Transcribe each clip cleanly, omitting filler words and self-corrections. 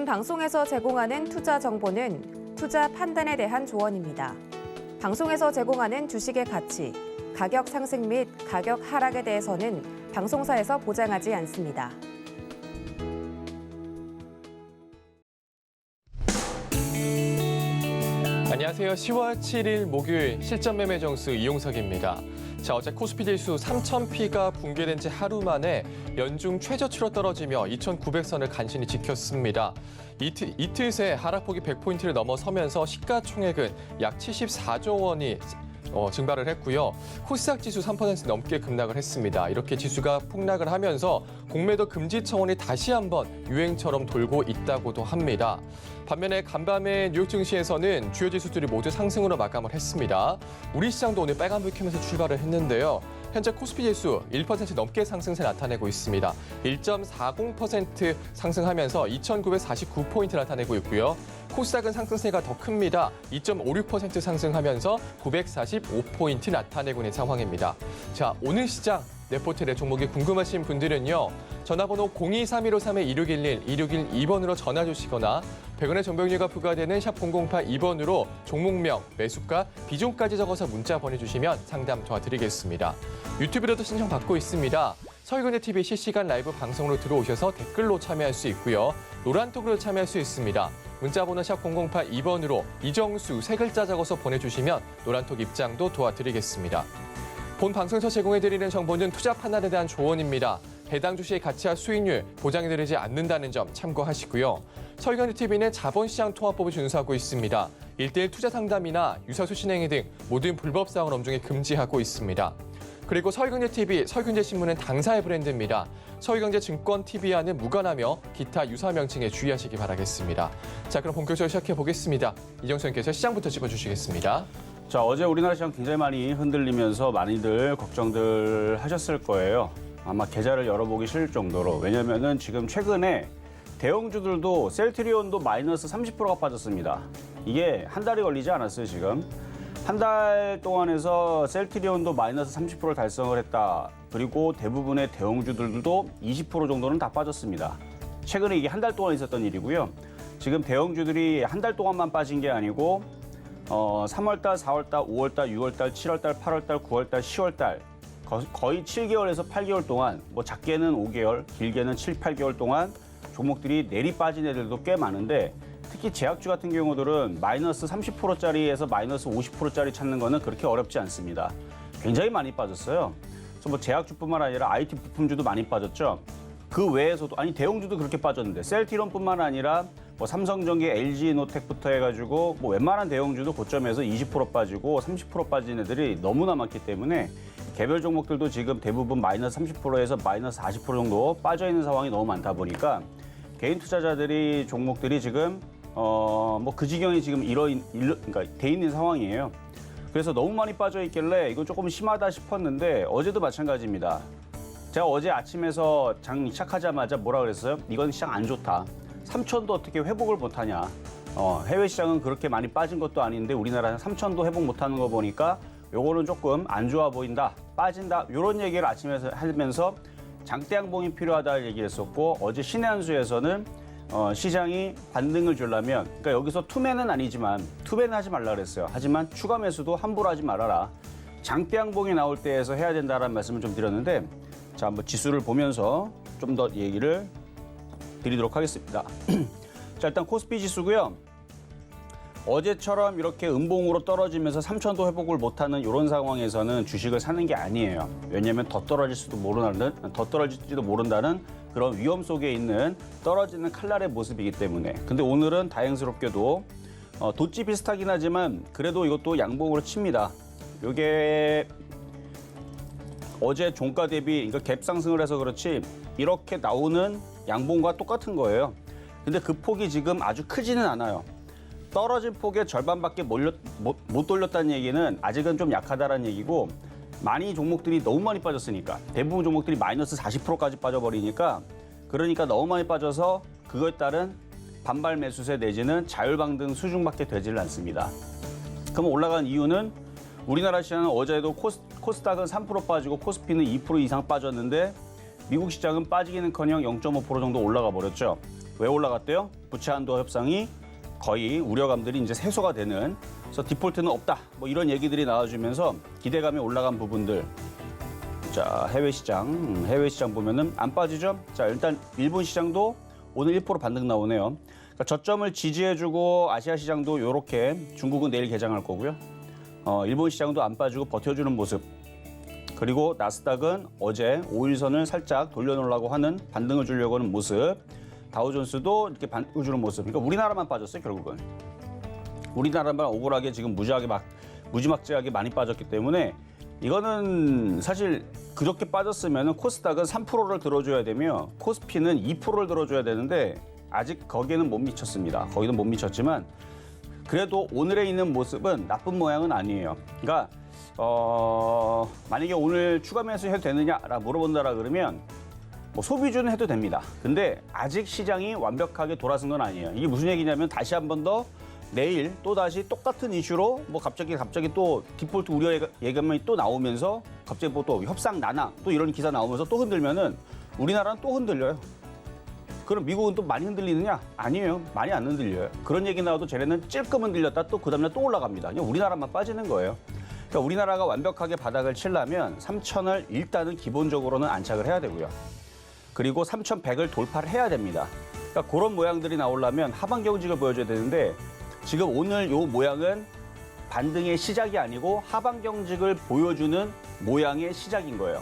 본 방송에서 제공하는 투자 정보는 투자 판단에 대한 조언입니다. 방송에서 제공하는 주식의 가치, 가격 상승 및 가격 하락에 대해서는 방송사에서 보장하지 않습니다. 안녕하세요. 10월 7일 목요일 실전 매매 정수 이용석입니다. 자, 어제 코스피 지수 3,000피가 붕괴된 지 하루 만에 연중 최저치로 떨어지며 2,900선을 간신히 지켰습니다. 이틀 새 하락폭이 100포인트를 넘어서면서 시가총액은 약 74조 원이 증발을 했고요. 코스닥 지수 3% 넘게 급락을 했습니다. 이렇게 지수가 폭락을 하면서 공매도 금지 청원이 다시 한번 유행처럼 돌고 있다고도 합니다. 반면에 간밤에 뉴욕 증시에서는 주요 지수들이 모두 상승으로 마감을 했습니다. 우리 시장도 오늘 빨간불 켜면서 출발을 했는데요. 현재 코스피 지수 1% 넘게 상승세 나타내고 있습니다. 1.40% 상승하면서 2,949포인트 나타내고 있고요. 코스닥은 상승세가 더 큽니다. 2.56% 상승하면서 945포인트 나타내고 있는 상황입니다. 자, 오늘 시장 레포트의 종목이 궁금하신 분들은요. 전화번호 023153-2611, 2612번으로 전화 주시거나 100원의 정보용료가 부과되는 샵 0082번으로 종목명, 매수가, 비중까지 적어서 문자 보내주시면 상담 도와드리겠습니다. 유튜브로도 신청받고 있습니다. 서울경제TV 실시간 라이브 방송으로 들어오셔서 댓글로 참여할 수 있고요. 노란톡으로 참여할 수 있습니다. 문자번호 샵 0082번으로 이정수 세 글자 적어서 보내주시면 노란톡 입장도 도와드리겠습니다. 본 방송에서 제공해드리는 정보는 투자 판단에 대한 조언입니다. 해당 주식의 가치와 수익률 보장해드리지 않는다는 점 참고하시고요. 서울경제TV는 자본시장 통화법을 준수하고 있습니다. 1:1 투자 상담이나 유사수 신행위 등 모든 불법 사항을 엄중히 금지하고 있습니다. 그리고 서울경제TV, 서울경제신문은 당사의 브랜드입니다. 서울경제증권TV와는 무관하며 기타 유사 명칭에 주의하시기 바라겠습니다. 자, 그럼 본격적으로 시작해보겠습니다. 이정수 님께서 시장부터 짚어주시겠습니다. 자, 어제 우리나라 시장 굉장히 많이 흔들리면서 많이들 걱정들 하셨을 거예요. 아마 계좌를 열어보기 싫을 정도로. 왜냐면은 지금 최근에 대형주들도 셀트리온도 마이너스 30%가 빠졌습니다. 이게 한 달이 걸리지 않았어요, 지금. 한 달 동안에서 셀트리온도 마이너스 30%를 달성을 했다. 그리고 대부분의 대형주들도 20% 정도는 다 빠졌습니다. 최근에 이게 한 달 동안 있었던 일이고요. 지금 대형주들이 한 달 동안만 빠진 게 아니고 3월달, 4월달, 5월달, 6월달, 7월달, 8월달, 9월달, 10월달 거의 7개월에서 8개월 동안 뭐 작게는 5개월, 길게는 7, 8개월 동안 종목들이 내리 빠진 애들도 꽤 많은데 특히 제약주 같은 경우들은 마이너스 30%짜리에서 마이너스 50%짜리 찾는 거는 그렇게 어렵지 않습니다. 굉장히 많이 빠졌어요. 그래서 뭐 제약주뿐만 아니라 IT 부품주도 많이 빠졌죠. 그 외에서도 아니 대형주도 그렇게 빠졌는데 셀트리온뿐만 아니라 뭐 삼성전기, LG노텍부터 해가지고 뭐 웬만한 대형주도 고점에서 20% 빠지고 30% 빠진 애들이 너무나 많기 때문에 개별 종목들도 지금 대부분 마이너스 30%에서 마이너스 40% 정도 빠져 있는 상황이 너무 많다 보니까 개인 투자자들이 종목들이 지금 뭐 그 지경이 지금 그러니까 돼 있는 상황이에요. 그래서 너무 많이 빠져 있길래 이거 조금 심하다 싶었는데 어제도 마찬가지입니다. 제가 어제 아침에서 장 시작하자마자 뭐라 그랬어요? 이건 시장 안 좋다. 3천도 어떻게 회복을 못하냐. 해외 시장은 그렇게 많이 빠진 것도 아닌데 우리나라는 3천도 회복 못하는 거 보니까 요거는 조금 안 좋아 보인다. 빠진다. 이런 얘기를 아침에 하면서 장대 양봉이 필요하다 얘기를 했었고 어제 신의 한 수에서는 시장이 반등을 주려면 그러니까 여기서 투매는 아니지만 투매는 하지 말라 그랬어요. 하지만 추가 매수도 함부로 하지 말아라. 장대 양봉이 나올 때에서 해야 된다라는 말씀을 좀 드렸는데 자, 한번 지수를 보면서 좀 더 얘기를 드리도록 하겠습니다. 자, 일단 코스피 지수고요. 어제처럼 이렇게 음봉으로 떨어지면서 3천도 회복을 못하는 이런 상황에서는 주식을 사는 게 아니에요. 왜냐하면 더 떨어질지도 모른다는 그런 위험 속에 있는 떨어지는 칼날의 모습이기 때문에. 근데 오늘은 다행스럽게도 도치 비슷하긴 하지만 그래도 이것도 양봉으로 칩니다. 이게 어제 종가 대비 그러니까 갭 상승을 해서 그렇지 이렇게 나오는 양봉과 똑같은 거예요. 근데 그 폭이 지금 아주 크지는 않아요. 떨어진 폭의 절반밖에 못 돌렸다는 얘기는 아직은 좀 약하다는 얘기고 많이 종목들이 너무 많이 빠졌으니까 대부분 종목들이 마이너스 40%까지 빠져버리니까 그러니까 너무 많이 빠져서 그거에 따른 반발 매수세 내지는 자율방등 수준밖에 되지를 않습니다. 그럼 올라간 이유는 우리나라 시장은 어제도 코스닥은 3% 빠지고 코스피는 2% 이상 빠졌는데 미국 시장은 빠지기는커녕 0.5% 정도 올라가 버렸죠. 왜 올라갔대요? 부채 한도 협상이 거의 우려감들이 이제 해소가 되는, 그래서 디폴트는 없다. 뭐 이런 얘기들이 나와주면서 기대감이 올라간 부분들. 자, 해외 시장 보면은 안 빠지죠? 자, 일단 일본 시장도 오늘 1% 반등 나오네요. 그러니까 저점을 지지해주고 아시아 시장도 이렇게, 중국은 내일 개장할 거고요. 일본 시장도 안 빠지고 버텨주는 모습. 그리고 나스닥은 어제 5일선을 살짝 돌려놓으려고 하는, 반등을 주려고 하는 모습. 다우존스도 이렇게 반등을 주는 모습. 그러니까 우리나라만 빠졌어요, 결국은. 우리나라만 억울하게 지금 무지막지하게 많이 빠졌기 때문에 이거는 사실 그렇게 빠졌으면 코스닥은 3%를 들어줘야 되며 코스피는 2%를 들어줘야 되는데 아직 거기에는 못 미쳤습니다. 거기는 못 미쳤지만 그래도 오늘에 있는 모습은 나쁜 모양은 아니에요. 그러니까 만약에 오늘 추가 매수 해도 되느냐라 물어본다라 그러면 뭐 소비주는 해도 됩니다. 근데 아직 시장이 완벽하게 돌아선 건 아니에요. 이게 무슨 얘기냐면 다시 한 번 더 내일 또 다시 똑같은 이슈로 뭐 갑자기 또 디폴트 우려 예감이 또 나오면서 갑자기 뭐 또 협상 난항 또 이런 기사 나오면서 또 흔들면은 우리나라는 또 흔들려요. 그럼 미국은 또 많이 흔들리느냐? 아니에요. 많이 안 흔들려요. 그런 얘기 나와도 쟤네는 찔끔 흔들렸다 또 그 다음날 또 올라갑니다. 그냥 우리나라만 빠지는 거예요. 그러니까 우리나라가 완벽하게 바닥을 치려면 3,000을 일단은 기본적으로는 안착을 해야 되고요. 그리고 3,100을 돌파를 해야 됩니다. 그러니까 그런 모양들이 나오려면 하방 경직을 보여줘야 되는데 지금 오늘 요 모양은 반등의 시작이 아니고 하방 경직을 보여주는 모양의 시작인 거예요.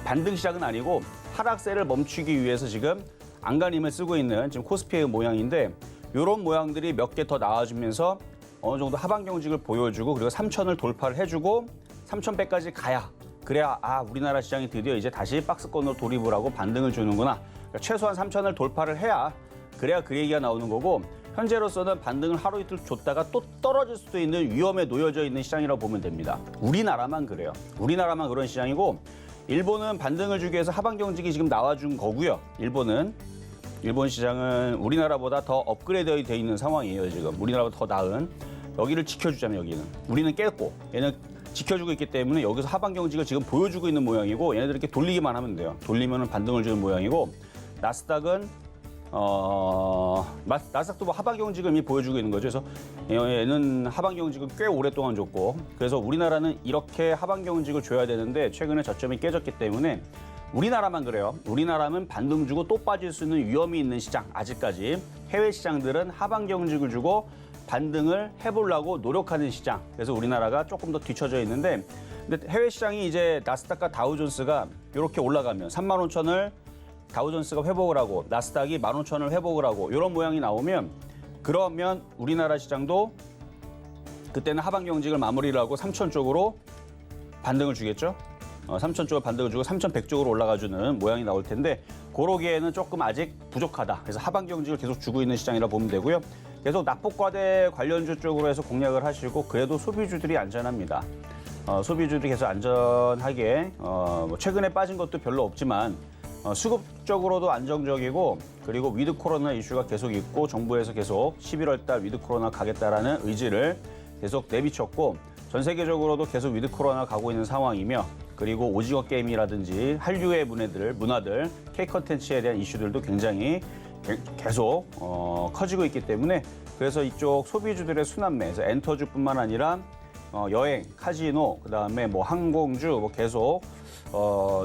반등 시작은 아니고 하락세를 멈추기 위해서 지금 안간힘을 쓰고 있는 지금 코스피의 모양인데 이런 모양들이 몇 개 더 나와주면서 어느 정도 하방 경직을 보여주고 그리고 3,000을 돌파를 해주고 3,100까지 가야 그래야 우리나라 시장이 드디어 이제 다시 박스권으로 돌입을 하고 반등을 주는구나. 그러니까 최소한 3,000을 돌파를 해야 그래야 그 얘기가 나오는 거고 현재로서는 반등을 하루 이틀 줬다가 또 떨어질 수도 있는 위험에 놓여져 있는 시장이라고 보면 됩니다. 우리나라만 그래요. 우리나라만 그런 시장이고 일본은 반등을 주기 위해서 하방 경직이 지금 나와준 거고요. 일본 시장은 우리나라보다 더 업그레이드 돼 있는 상황이에요. 지금 우리나라보다 더 나은 여기를 지켜주자면 여기는 우리는 깼고 얘는 지켜주고 있기 때문에 여기서 하방 경직을 지금 보여주고 있는 모양이고 얘네들 이렇게 돌리기만 하면 돼요. 돌리면은 반등을 주는 모양이고 나스닥은 나스닥도 뭐 하방 경직을 이미 보여주고 있는 거죠. 그래서 얘는 하방 경직을 꽤 오랫동안 줬고 그래서 우리나라는 이렇게 하방 경직을 줘야 되는데 최근에 저점이 깨졌기 때문에 우리나라만 그래요. 우리나라는 반등 주고 또 빠질 수 있는 위험이 있는 시장 아직까지 해외 시장들은 하방 경직을 주고 반등을 해보려고 노력하는 시장. 그래서 우리나라가 조금 더 뒤처져 있는데 근데 해외 시장이 이제 나스닥과 다우존스가 이렇게 올라가면 35,000을 다우존스가 회복을 하고 나스닥이 15,000을 회복을 하고 이런 모양이 나오면 그러면 우리나라 시장도 그때는 하방 경직을 마무리를 하고 3,000 쪽으로 반등을 주겠죠. 3,000 쪽으로 반등을 주고 3,100 쪽으로 올라가주는 모양이 나올 텐데 그러기에는 조금 아직 부족하다. 그래서 하방 경직을 계속 주고 있는 시장이라 보면 되고요. 계속 납폭과대 관련주 쪽으로 해서 공략을 하시고 그래도 소비주들이 안전합니다. 소비주들이 계속 안전하게 뭐 최근에 빠진 것도 별로 없지만 수급적으로도 안정적이고 그리고 위드 코로나 이슈가 계속 있고 정부에서 계속 11월 달 위드 코로나 가겠다라는 의지를 계속 내비쳤고 전 세계적으로도 계속 위드 코로나 가고 있는 상황이며 그리고 오징어 게임이라든지 한류의 문화들, K 컨텐츠에 대한 이슈들도 굉장히 계속 커지고 있기 때문에 그래서 이쪽 소비주들의 순환매에서 엔터주뿐만 아니라 여행, 카지노, 그다음에 뭐 항공주 뭐 계속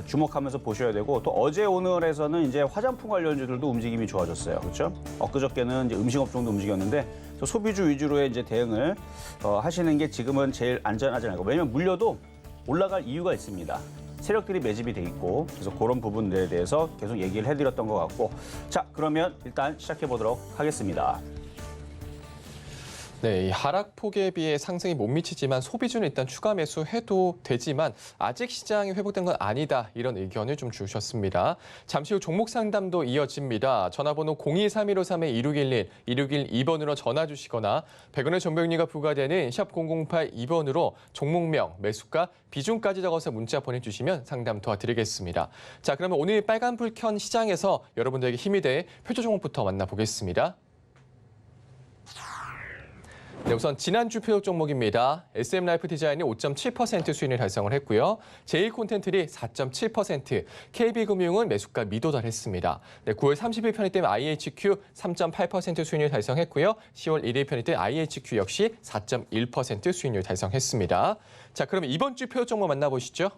주목하면서 보셔야 되고 또 어제 오늘에서는 이제 화장품 관련주들도 움직임이 좋아졌어요. 그렇죠? 엊그저께는 이제 음식업종도 움직였는데 소비주 위주로의 이제 대응을 하시는 게 지금은 제일 안전하지 않을까. 왜냐면 물려도 올라갈 이유가 있습니다. 세력들이 매집이 돼 있고 그래서 그런 부분들에 대해서 계속 얘기를 해드렸던 것 같고 자 그러면 일단 시작해 보도록 하겠습니다. 네, 이 하락폭에 비해 상승이 못 미치지만 소비주는 일단 추가 매수해도 되지만 아직 시장이 회복된 건 아니다. 이런 의견을 좀 주셨습니다. 잠시 후 종목 상담도 이어집니다. 전화번호 023153-2611, 2612번으로 전화 주시거나 100원의 정보용료가 부과되는 샵 0082번으로 종목명, 매수가, 비중까지 적어서 문자 보내주시면 상담 도와드리겠습니다. 자, 그러면 오늘 빨간불 켠 시장에서 여러분들에게 힘이 될 표조 종목부터 만나보겠습니다. 네, 네, 우선 지난주 표적 종목입니다. SM라이프 디자인이 5.7% 수익을 달성을 했고요. 제일콘텐틀이 4.7%, KB금융은 매수가 미도달했습니다. 네, 9월 30일 편입된 IHQ 3.8% 수익률 달성했고요. 10월 1일 편입된 IHQ 역시 4.1% 수익률 달성했습니다. 자, 그럼 이번 주 표적 종목 만나보시죠.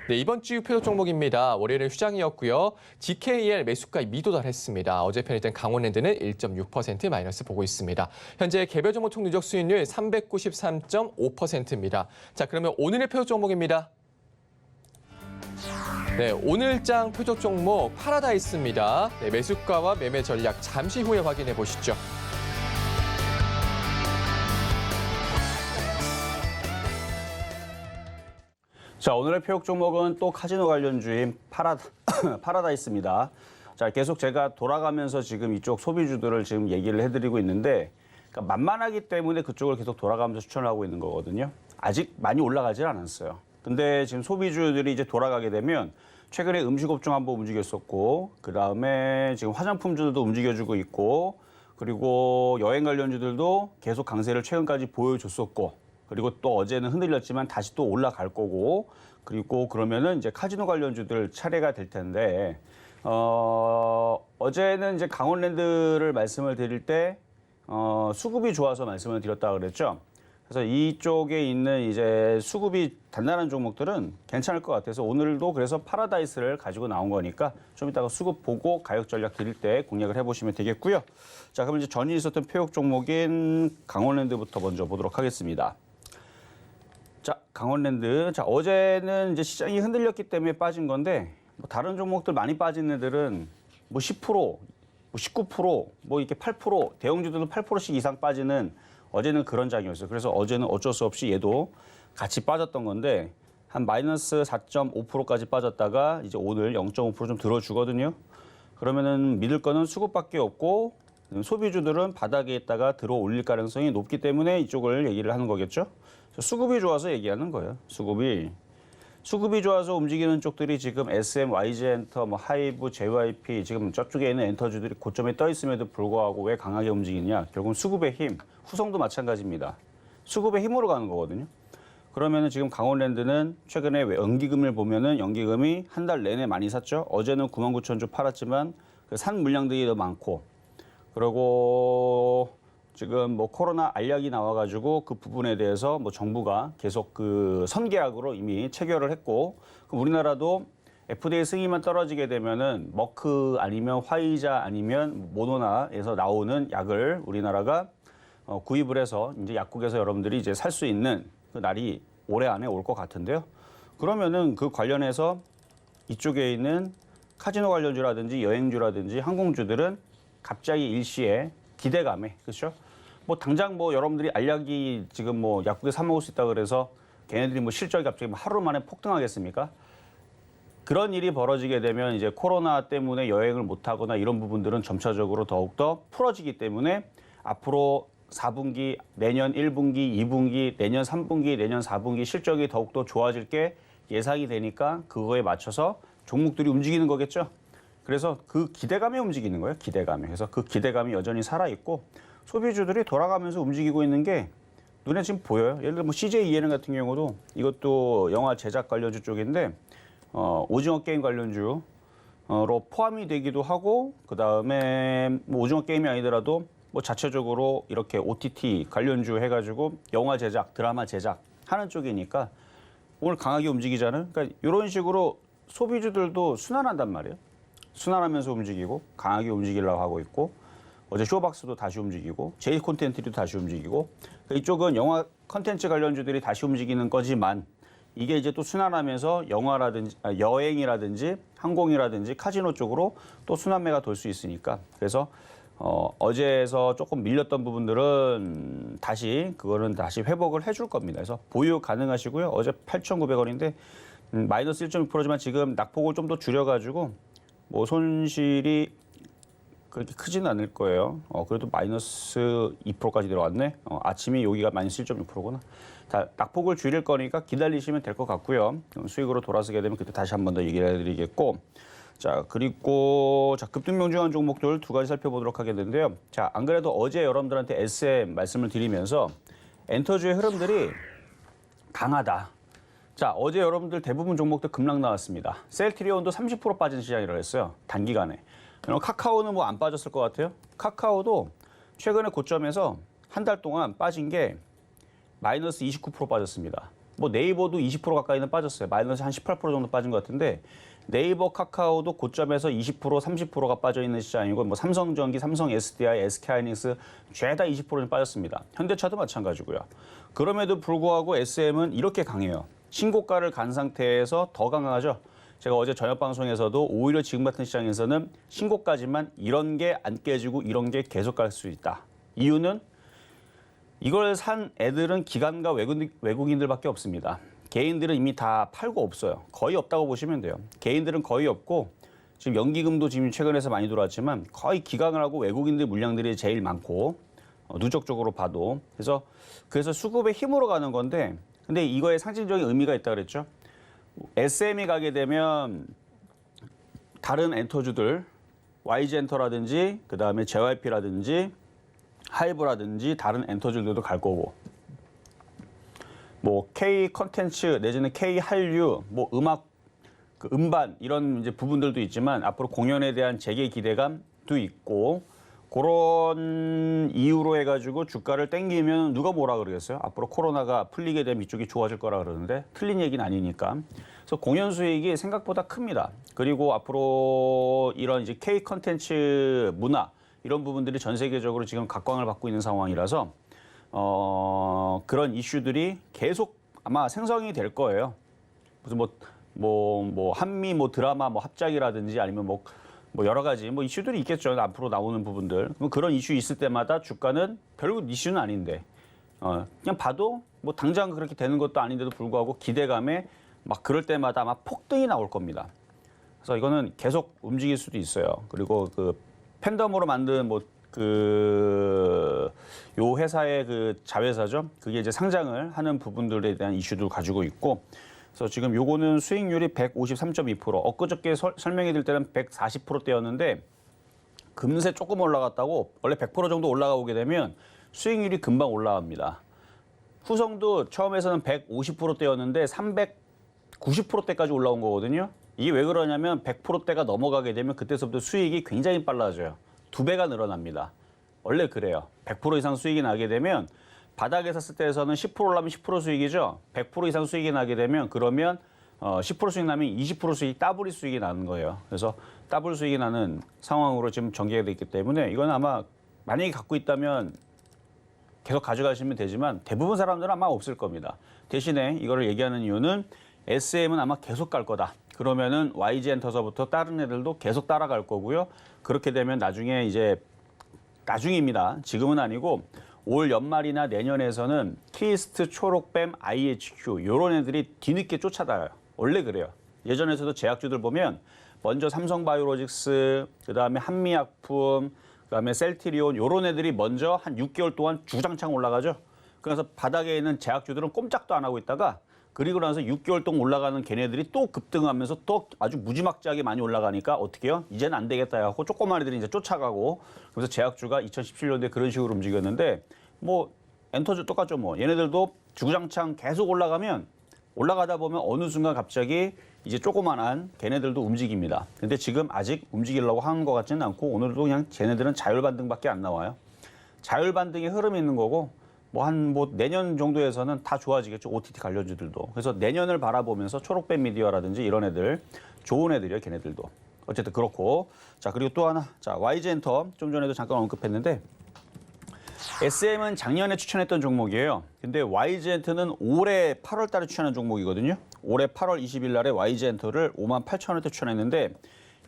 네, 이번 주 표적 종목입니다. 월요일은 휴장이었고요. GKL 매수가 미도달했습니다. 어제 편입된 강원랜드는 1.6% 마이너스 보고 있습니다. 현재 개별 종목 총 누적 수익률 393.5%입니다. 자, 그러면 오늘의 표적 종목입니다. 네, 오늘장 표적 종목 파라다이스입니다. 네, 매수가와 매매 전략 잠시 후에 확인해 보시죠. 자, 오늘의 표적 종목은 또 카지노 관련주인 파라다이스입니다. 자, 계속 제가 돌아가면서 지금 이쪽 소비주들을 지금 얘기를 해드리고 있는데, 그러니까 만만하기 때문에 그쪽을 계속 돌아가면서 추천을 하고 있는 거거든요. 아직 많이 올라가질 않았어요. 근데 지금 소비주들이 이제 돌아가게 되면 최근에 음식업종 한번 움직였었고, 그 다음에 지금 화장품주들도 움직여주고 있고, 그리고 여행 관련주들도 계속 강세를 최근까지 보여줬었고, 그리고 또 어제는 흔들렸지만 다시 또 올라갈 거고, 그리고 그러면은 이제 카지노 관련주들 차례가 될 텐데, 어제는 이제 강원랜드를 말씀을 드릴 때, 수급이 좋아서 말씀을 드렸다 그랬죠. 그래서 이쪽에 있는 이제 수급이 단단한 종목들은 괜찮을 것 같아서 오늘도 그래서 파라다이스를 가지고 나온 거니까 좀 이따가 수급 보고 가격 전략 드릴 때 공략을 해보시면 되겠고요. 자, 그럼 이제 전이 있었던 표적 종목인 강원랜드부터 먼저 보도록 하겠습니다. 자, 강원랜드. 자, 어제는 이제 시장이 흔들렸기 때문에 빠진 건데, 뭐 다른 종목들 많이 빠진 애들은 뭐 10%, 뭐 19%, 뭐 이렇게 8%, 대형주들도 8%씩 이상 빠지는 어제는 그런 장이었어요. 그래서 어제는 어쩔 수 없이 얘도 같이 빠졌던 건데, 한 마이너스 4.5%까지 빠졌다가 이제 오늘 0.5% 좀 들어주거든요. 그러면은 믿을 거는 수급밖에 없고, 소비주들은 바닥에 있다가 들어 올릴 가능성이 높기 때문에 이쪽을 얘기를 하는 거겠죠. 수급이 좋아서 얘기하는 거예요. 수급이 좋아서 움직이는 쪽들이 지금 SM, YG 엔터, 뭐 하이브, JYP 지금 저쪽에 있는 엔터주들이 고점에 떠 있음에도 불구하고 왜 강하게 움직이냐? 결국은 수급의 힘, 후성도 마찬가지입니다. 수급의 힘으로 가는 거거든요. 그러면은 지금 강원랜드는 최근에 왜 연기금을 보면은 연기금이 한 달 내내 많이 샀죠. 어제는 99,000주 팔았지만 그 산 물량들이 더 많고, 그리고 지금 뭐 코로나 알약이 나와가지고 그 부분에 대해서 뭐 정부가 계속 그 선계약으로 이미 체결을 했고, 그럼 우리나라도 FDA 승인만 떨어지게 되면은 머크 아니면 화이자 아니면 모더나에서 나오는 약을 우리나라가 구입을 해서 이제 약국에서 여러분들이 이제 살 수 있는 그 날이 올해 안에 올 것 같은데요. 그러면은 그 관련해서 이쪽에 있는 카지노 관련주라든지 여행주라든지 항공주들은 갑자기 일시에 기대감에, 그렇죠? 뭐 당장 뭐 여러분들이 알약이 지금 뭐 약국에 사 먹을 수 있다 그래서 걔네들이 뭐 실적이 갑자기 뭐 하루 만에 폭등하겠습니까? 그런 일이 벌어지게 되면 이제 코로나 때문에 여행을 못 하거나 이런 부분들은 점차적으로 더욱더 풀어지기 때문에 앞으로 4분기, 내년 1분기, 2분기, 내년 3분기, 내년 4분기 실적이 더욱더 좋아질 게 예상이 되니까 그거에 맞춰서 종목들이 움직이는 거겠죠. 그래서 그 기대감에 움직이는 거예요. 기대감에. 그래서 그 기대감이 여전히 살아있고 소비주들이 돌아가면서 움직이고 있는 게 눈에 지금 보여요. 예를 들어 뭐 CJ ENM 같은 경우도 이것도 영화 제작 관련주 쪽인데 오징어 게임 관련주로 포함이 되기도 하고, 그 다음에 뭐 오징어 게임이 아니더라도 뭐 자체적으로 이렇게 OTT 관련주 해가지고 영화 제작, 드라마 제작 하는 쪽이니까 오늘 강하게 움직이잖아요. 그러니까 이런 식으로 소비주들도 순환한단 말이에요. 순환하면서 움직이고 강하게 움직이려고 하고 있고, 어제 쇼박스도 다시 움직이고 제이 콘텐츠도 다시 움직이고, 그러니까 이쪽은 영화 컨텐츠 관련주들이 다시 움직이는 거지만 이게 이제 또 순환하면서 영화라든지 여행이라든지 항공이라든지 카지노 쪽으로 또 순환매가 돌 수 있으니까, 그래서 어제에서 조금 밀렸던 부분들은 그거는 다시 회복을 해줄 겁니다. 그래서 보유 가능하시고요. 어제 8,900원인데 마이너스 1.6%지만 지금 낙폭을 좀 더 줄여가지고 뭐 손실이 그렇게 크지는 않을 거예요. 그래도 마이너스 2%까지 들어왔네. 아침이 여기가 마이너스 1.6%구나. 다 낙폭을 줄일 거니까 기다리시면 될 것 같고요. 수익으로 돌아서게 되면 그때 다시 한 번 더 얘기를 해드리겠고. 자, 그리고 자, 급등명중한 종목들 두 가지 살펴보도록 하겠는데요. 자, 안 그래도 어제 여러분들한테 SM 말씀을 드리면서 엔터주의 흐름들이 강하다. 자, 어제 여러분들 대부분 종목들 급락 나왔습니다. 셀트리온도 30% 빠진 시장이라고 했어요. 단기간에. 그럼 카카오는 뭐 안 빠졌을 것 같아요? 카카오도 최근에 고점에서 한 달 동안 빠진 게 마이너스 29% 빠졌습니다. 뭐 네이버도 20% 가까이는 빠졌어요. 마이너스 한 18% 정도 빠진 것 같은데 네이버, 카카오도 고점에서 20%, 30%가 빠져 있는 시장이고 뭐 삼성전기, 삼성 SDI, SK하이닉스 죄다 20%는 빠졌습니다. 현대차도 마찬가지고요. 그럼에도 불구하고 SM은 이렇게 강해요. 신고가를 간 상태에서 더 강하죠. 제가 어제 저녁 방송에서도 오히려 지금 같은 시장에서는 신고가지만 이런 게 안 깨지고 이런 게 계속 갈 수 있다. 이유는 이걸 산 애들은 기관과 외국인들밖에 없습니다. 개인들은 이미 다 팔고 없어요. 거의 없다고 보시면 돼요. 개인들은 거의 없고 지금 연기금도 지금 최근에서 많이 들어왔지만 거의 기관을 하고 외국인들 물량들이 제일 많고 누적적으로 봐도 그래서 수급의 힘으로 가는 건데 근데 이거에 상징적인 의미가 있다 그랬죠. SM이 가게 되면 다른 엔터주들 YG엔터라든지 그다음에 JYP라든지 하이브라든지 다른 엔터주들도 갈 거고 뭐 K 컨텐츠 내지는 K 한류 뭐 음악 그 음반 이런 이제 부분들도 있지만 앞으로 공연에 대한 재개 기대감도 있고 그런 이유로 해가지고 주가를 땡기면 누가 뭐라 그러겠어요? 앞으로 코로나가 풀리게 되면 이쪽이 좋아질 거라 그러는데 틀린 얘기는 아니니까. 그래서 공연 수익이 생각보다 큽니다. 그리고 앞으로 이런 이제 K 컨텐츠 문화 이런 부분들이 전 세계적으로 지금 각광을 받고 있는 상황이라서 그런 이슈들이 계속 아마 생성이 될 거예요. 무슨 한미 드라마 합작이라든지 아니면 뭐 여러 가지 이슈들이 있겠죠. 앞으로 나오는 부분들. 그런 이슈 있을 때마다 주가는 별로 이슈는 아닌데 그냥 봐도 뭐 당장 그렇게 되는 것도 아닌데도 불구하고 기대감에 막 그럴 때마다 아마 폭등이 나올 겁니다. 그래서 이거는 계속 움직일 수도 있어요. 그리고 그 팬덤으로 만든 요 회사의 그 자회사죠. 그게 이제 상장을 하는 부분들에 대한 이슈도 가지고 있고. 그래서 지금 요거는 수익률이 153.2%. 엊그저께 설명해 드릴 때는 140%대였는데 금세 조금 올라갔다고 원래 100% 정도 올라가 오게 되면 수익률이 금방 올라갑니다. 후성도 처음에서는 150%대였는데 390%대까지 올라온 거거든요. 이게 왜 그러냐면 100%대가 넘어가게 되면 그때서부터 수익이 굉장히 빨라져요. 2배가 늘어납니다. 원래 그래요. 100% 이상 수익이 나게 되면 바닥에 샀을 때에서는 10% 올라면 10% 수익이죠. 100% 이상 수익이 나게 되면 그러면 10% 수익 나면 20% 수익, 더블 수익이 나는 거예요. 그래서 더블 수익이 나는 상황으로 지금 전개가 돼 있기 때문에 이건 아마 만약에 갖고 있다면 계속 가져가시면 되지만 대부분 사람들은 아마 없을 겁니다. 대신에 이거를 얘기하는 이유는 SM은 아마 계속 갈 거다. 그러면은 YG엔터서부터 다른 애들도 계속 따라갈 거고요. 그렇게 되면 나중에 이제 나중입니다. 지금은 아니고 올 연말이나 내년에서는 키스트, 초록뱀, IHQ 이런 애들이 뒤늦게 쫓아다녀요. 원래 그래요. 예전에서도 제약주들 보면 먼저 삼성바이오로직스, 그다음에 한미약품, 그다음에 셀트리온 이런 애들이 먼저 한 6개월 동안 주장창 올라가죠. 그래서 바닥에 있는 제약주들은 꼼짝도 안 하고 있다가 그리고 나서 6개월 동안 올라가는 걔네들이 또 급등하면서 또 아주 무지막지하게 많이 올라가니까 어떻게 해요? 이제는 안 되겠다 하고 조그만 애들이 이제 쫓아가고 그래서 제약주가 2017년도에 그런 식으로 움직였는데 엔터주 똑같죠 얘네들도 주구장창 계속 올라가면 올라가다 보면 어느 순간 갑자기 이제 조그만한 걔네들도 움직입니다. 근데 지금 아직 움직이려고 하는 것 같지는 않고 오늘도 그냥 쟤네들은 자율반등밖에 안 나와요. 자율반등의 흐름이 있는 거고 내년 정도에서는 다 좋아지겠죠. OTT 관련주들도. 그래서 내년을 바라보면서 초록뱀 미디어라든지 이런 애들, 좋은 애들이에요, 걔네들도. 어쨌든 그렇고. 자, 그리고 또 하나. 자, YG엔터. 좀 전에도 잠깐 언급했는데, SM은 작년에 추천했던 종목이에요. 근데 YG엔터는 올해 8월 달에 추천한 종목이거든요. 올해 8월 20일 날에 YG엔터를 58,000원대 추천했는데,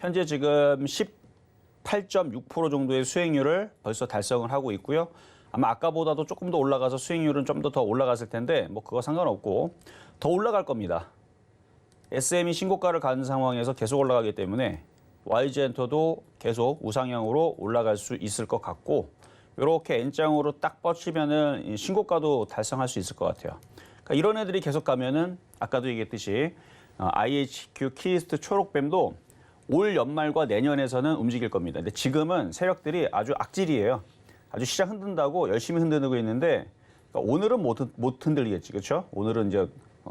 현재 지금 18.6% 정도의 수익률을 벌써 달성을 하고 있고요. 아마 아까보다도 조금 더 올라가서 수익률은 좀 더 올라갔을 텐데 그거 상관없고 더 올라갈 겁니다. SM이 신고가를 간 상황에서 계속 올라가기 때문에 YG엔터도 계속 우상향으로 올라갈 수 있을 것 같고 이렇게 N장으로 딱 뻗치면은 신고가도 달성할 수 있을 것 같아요. 그러니까 이런 애들이 계속 가면은 아까도 얘기했듯이 IHQ, 키스트, 초록뱀도 올 연말과 내년에서는 움직일 겁니다. 근데 지금은 세력들이 아주 악질이에요. 아주 시장 흔든다고 열심히 흔들고 있는데 그러니까 오늘은 못 흔들리겠지, 그렇죠? 오늘은 이제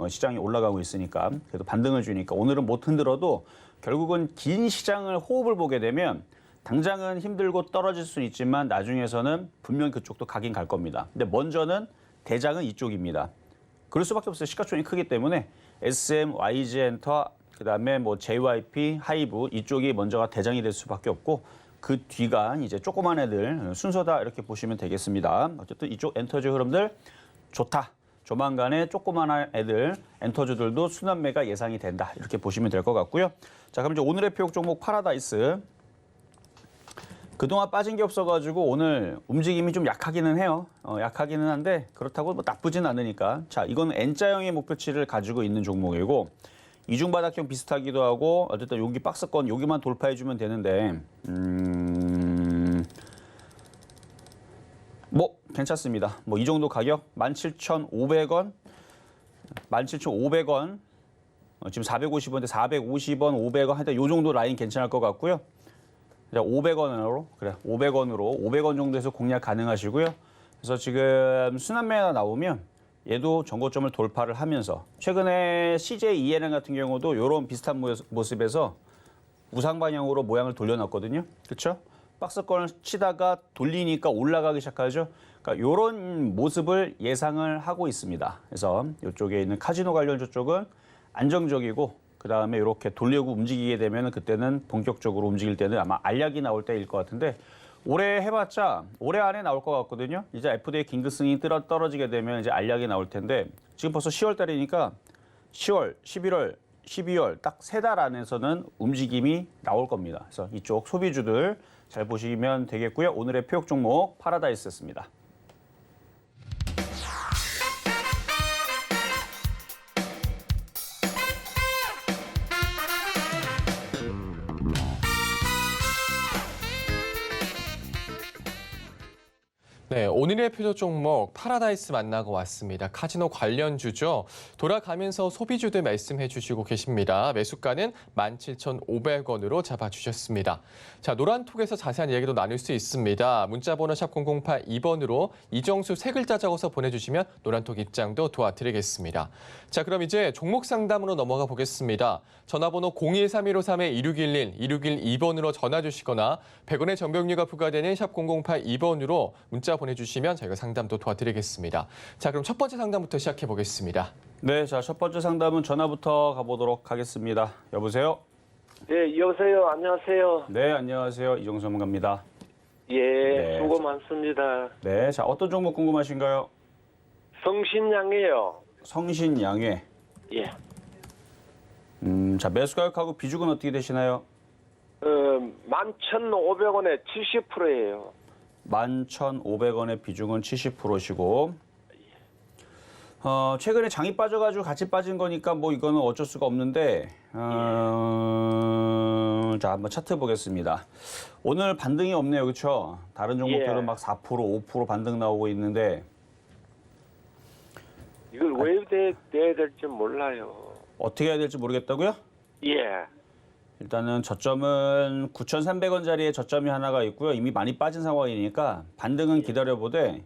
시장이 올라가고 있으니까 그래도 반등을 주니까 오늘은 못 흔들어도 결국은 긴 시장을 호흡을 보게 되면 당장은 힘들고 떨어질 수는 있지만 나중에서는 분명 그쪽도 가긴 갈 겁니다. 근데 먼저는 대장은 이쪽입니다. 그럴 수밖에 없어요. 시가총이 크기 때문에 SM, YG엔터, 그다음에 뭐 JYP, 하이브 이쪽이 먼저가 대장이 될 수밖에 없고 그 뒤가 이제 조그만 애들 순서다 이렇게 보시면 되겠습니다. 어쨌든 이쪽 엔터주 흐름들 좋다. 조만간에 조그만 애들 엔터주들도 순환매가 예상이 된다. 이렇게 보시면 될 것 같고요. 자, 그럼 이제 오늘의 표적 종목 파라다이스. 그동안 빠진 게 없어가지고 오늘 움직임이 좀 약하기는 해요. 약하기는 한데 그렇다고 뭐 나쁘진 않으니까. 자, 이건 N자형의 목표치를 가지고 있는 종목이고 이중바닥형 비슷하기도 하고 어쨌든 여기 박스권 여기만 돌파해주면 되는데 뭐 괜찮습니다. 뭐 이 정도 가격 17,500원, 17,500원 지금 450원인데 450원, 500원 하여튼 요 정도 라인 괜찮을 것 같고요. 500원으로 그래 500원 정도에서 공략 가능하시고요. 그래서 지금 순환매가 나오면 얘도 전고점을 돌파를 하면서 최근에 CJ ENM 같은 경우도 이런 비슷한 모습에서 우상 방향으로 모양을 돌려놨거든요. 그렇죠? 박스권을 치다가 돌리니까 올라가기 시작하죠. 그러니까 이런 모습을 예상을 하고 있습니다. 그래서 이쪽에 있는 카지노 관련주 쪽은 안정적이고 그다음에 이렇게 돌리고 움직이게 되면 그때는 본격적으로 움직일 때는 아마 알약이 나올 때일 것 같은데 올해 해봤자 올해 안에 나올 것 같거든요. 이제 FDA 긴급승인이 떨어지게 되면 이제 알약이 나올 텐데 지금 벌써 10월 달이니까 10월, 11월, 12월 딱 3달 안에서는 움직임이 나올 겁니다. 그래서 이쪽 소비주들 잘 보시면 되겠고요. 오늘의 표적 종목 파라다이스였습니다. 네, 오늘의 표적 종목 파라다이스 만나고 왔습니다. 카지노 관련주죠. 돌아가면서 소비주들 말씀해 주시고 계십니다. 매수가는 17,500원으로 잡아주셨습니다. 자, 노란톡에서 자세한 얘기도 나눌 수 있습니다. 문자번호 샵 0082번으로 이정수 세 글자 적어서 보내주시면 노란톡 입장도 도와드리겠습니다. 자, 그럼 이제 종목 상담으로 넘어가 보겠습니다. 전화번호 023-153-2611, 2612번으로 전화 주시거나 100원의 전병료가 부과되는 샵 0082번으로 문자 보내주시면 저희가 상담도 도와드리겠습니다. 자, 그럼 첫 번째 상담부터 시작해 보겠습니다. 네, 자, 첫 번째 상담은 전화부터 가보도록 하겠습니다. 여보세요? 네, 여보세요. 안녕하세요. 네, 안녕하세요. 이정수 전문가입니다. 예, 네. 수고 많습니다. 네, 자, 어떤 종목 궁금하신가요? 성신양이에요. 성신양해. 예. 자, 매수 가격하고 비중은 어떻게 되시나요? 11,500원에 70%예요. 11,500원의 비중은 70%시고 최근에 장이 빠져가지고 같이 빠진 거니까 뭐 이거는 어쩔 수가 없는데 자, 한번 차트 보겠습니다. 오늘 반등이 없네요. 그렇죠? 다른 종목들은 예. 막 4%, 5% 반등 나오고 있는데 이걸 왜 내야 될지 몰라요. 어떻게 해야 될지 모르겠다고요? 예. 일단은 저점은 9,300원짜리의 저점이 하나가 있고요. 이미 많이 빠진 상황이니까 반등은 기다려보되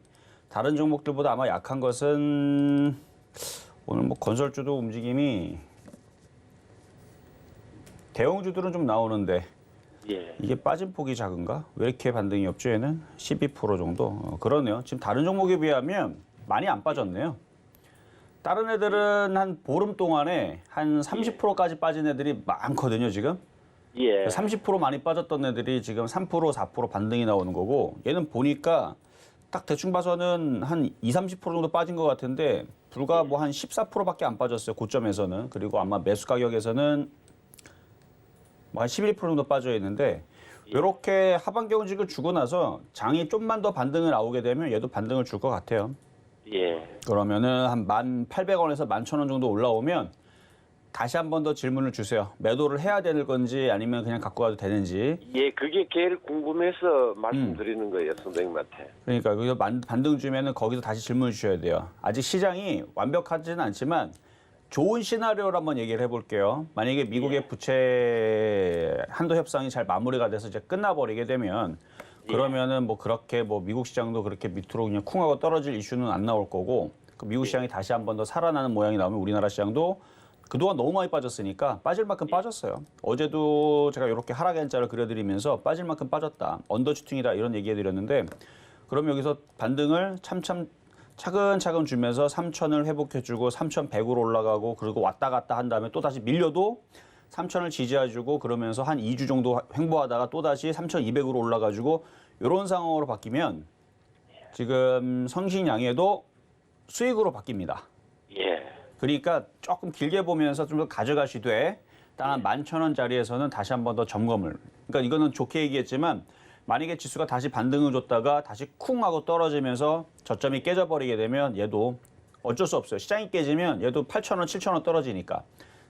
다른 종목들보다 아마 약한 것은 오늘 뭐 건설주도 움직임이 대형주들은 좀 나오는데 예. 이게 빠진 폭이 작은가? 왜 이렇게 반등이 없죠? 얘는 12% 정도. 그러네요. 지금 다른 종목에 비하면 많이 안 빠졌네요. 다른 애들은 한 보름 동안에 한 30%까지 빠진 애들이 많거든요, 지금. 예. 30% 많이 빠졌던 애들이 지금 3%, 4% 반등이 나오는 거고 얘는 보니까 딱 대충 봐서는 한 20, 30% 정도 빠진 것 같은데 불과 뭐 한 14%밖에 안 빠졌어요, 고점에서는. 그리고 아마 매수 가격에서는 뭐 한 11% 정도 빠져 있는데 이렇게 하반 경직을 주고 나서 장이 좀만 더 반등을 나오게 되면 얘도 반등을 줄 것 같아요. 예. 그러면은 한 1,800원에서 11,000원 정도 올라오면 다시 한 번 더 질문을 주세요. 매도를 해야 되는 건지 아니면 그냥 갖고 가도 되는지. 예, 그게 제일 궁금해서 말씀드리는 거예요, 선생님한테. 그러니까 여기서 반등 주면은 거기서 다시 질문을 주셔야 돼요. 아직 시장이 완벽하지는 않지만 좋은 시나리오를 한번 얘기를 해볼게요. 만약에 미국의 부채 한도 협상이 잘 마무리가 돼서 이제 끝나버리게 되면 그러면은 뭐 그렇게 뭐 미국 시장도 그렇게 밑으로 그냥 쿵 하고 떨어질 이슈는 안 나올 거고 그 미국 시장이 다시 한 번 더 살아나는 모양이 나오면 우리나라 시장도 그동안 너무 많이 빠졌으니까 빠질 만큼 빠졌어요. 어제도 제가 이렇게 하락 N자를 그려드리면서 빠질 만큼 빠졌다. 언더슈팅이다 이런 얘기해드렸는데 그럼 여기서 반등을 차근차근 주면서 3,000을 회복해주고 3,100으로 올라가고 그리고 왔다 갔다 한 다음에 또 다시 밀려도 3,000을 지지해주고 그러면서 한 2주 정도 횡보하다가 또 다시 3,200으로 올라가지고 이런 상황으로 바뀌면 지금 성신양해도 수익으로 바뀝니다. 예. 그러니까 조금 길게 보면서 좀 더 가져가시되 단 11,000원짜리에서는 다시 한 번 더 점검을. 그러니까 이거는 좋게 얘기했지만 만약에 지수가 다시 반등을 줬다가 다시 쿵 하고 떨어지면서 저점이 깨져버리게 되면 얘도 어쩔 수 없어요. 시장이 깨지면 얘도 8,000원, 7,000원 떨어지니까.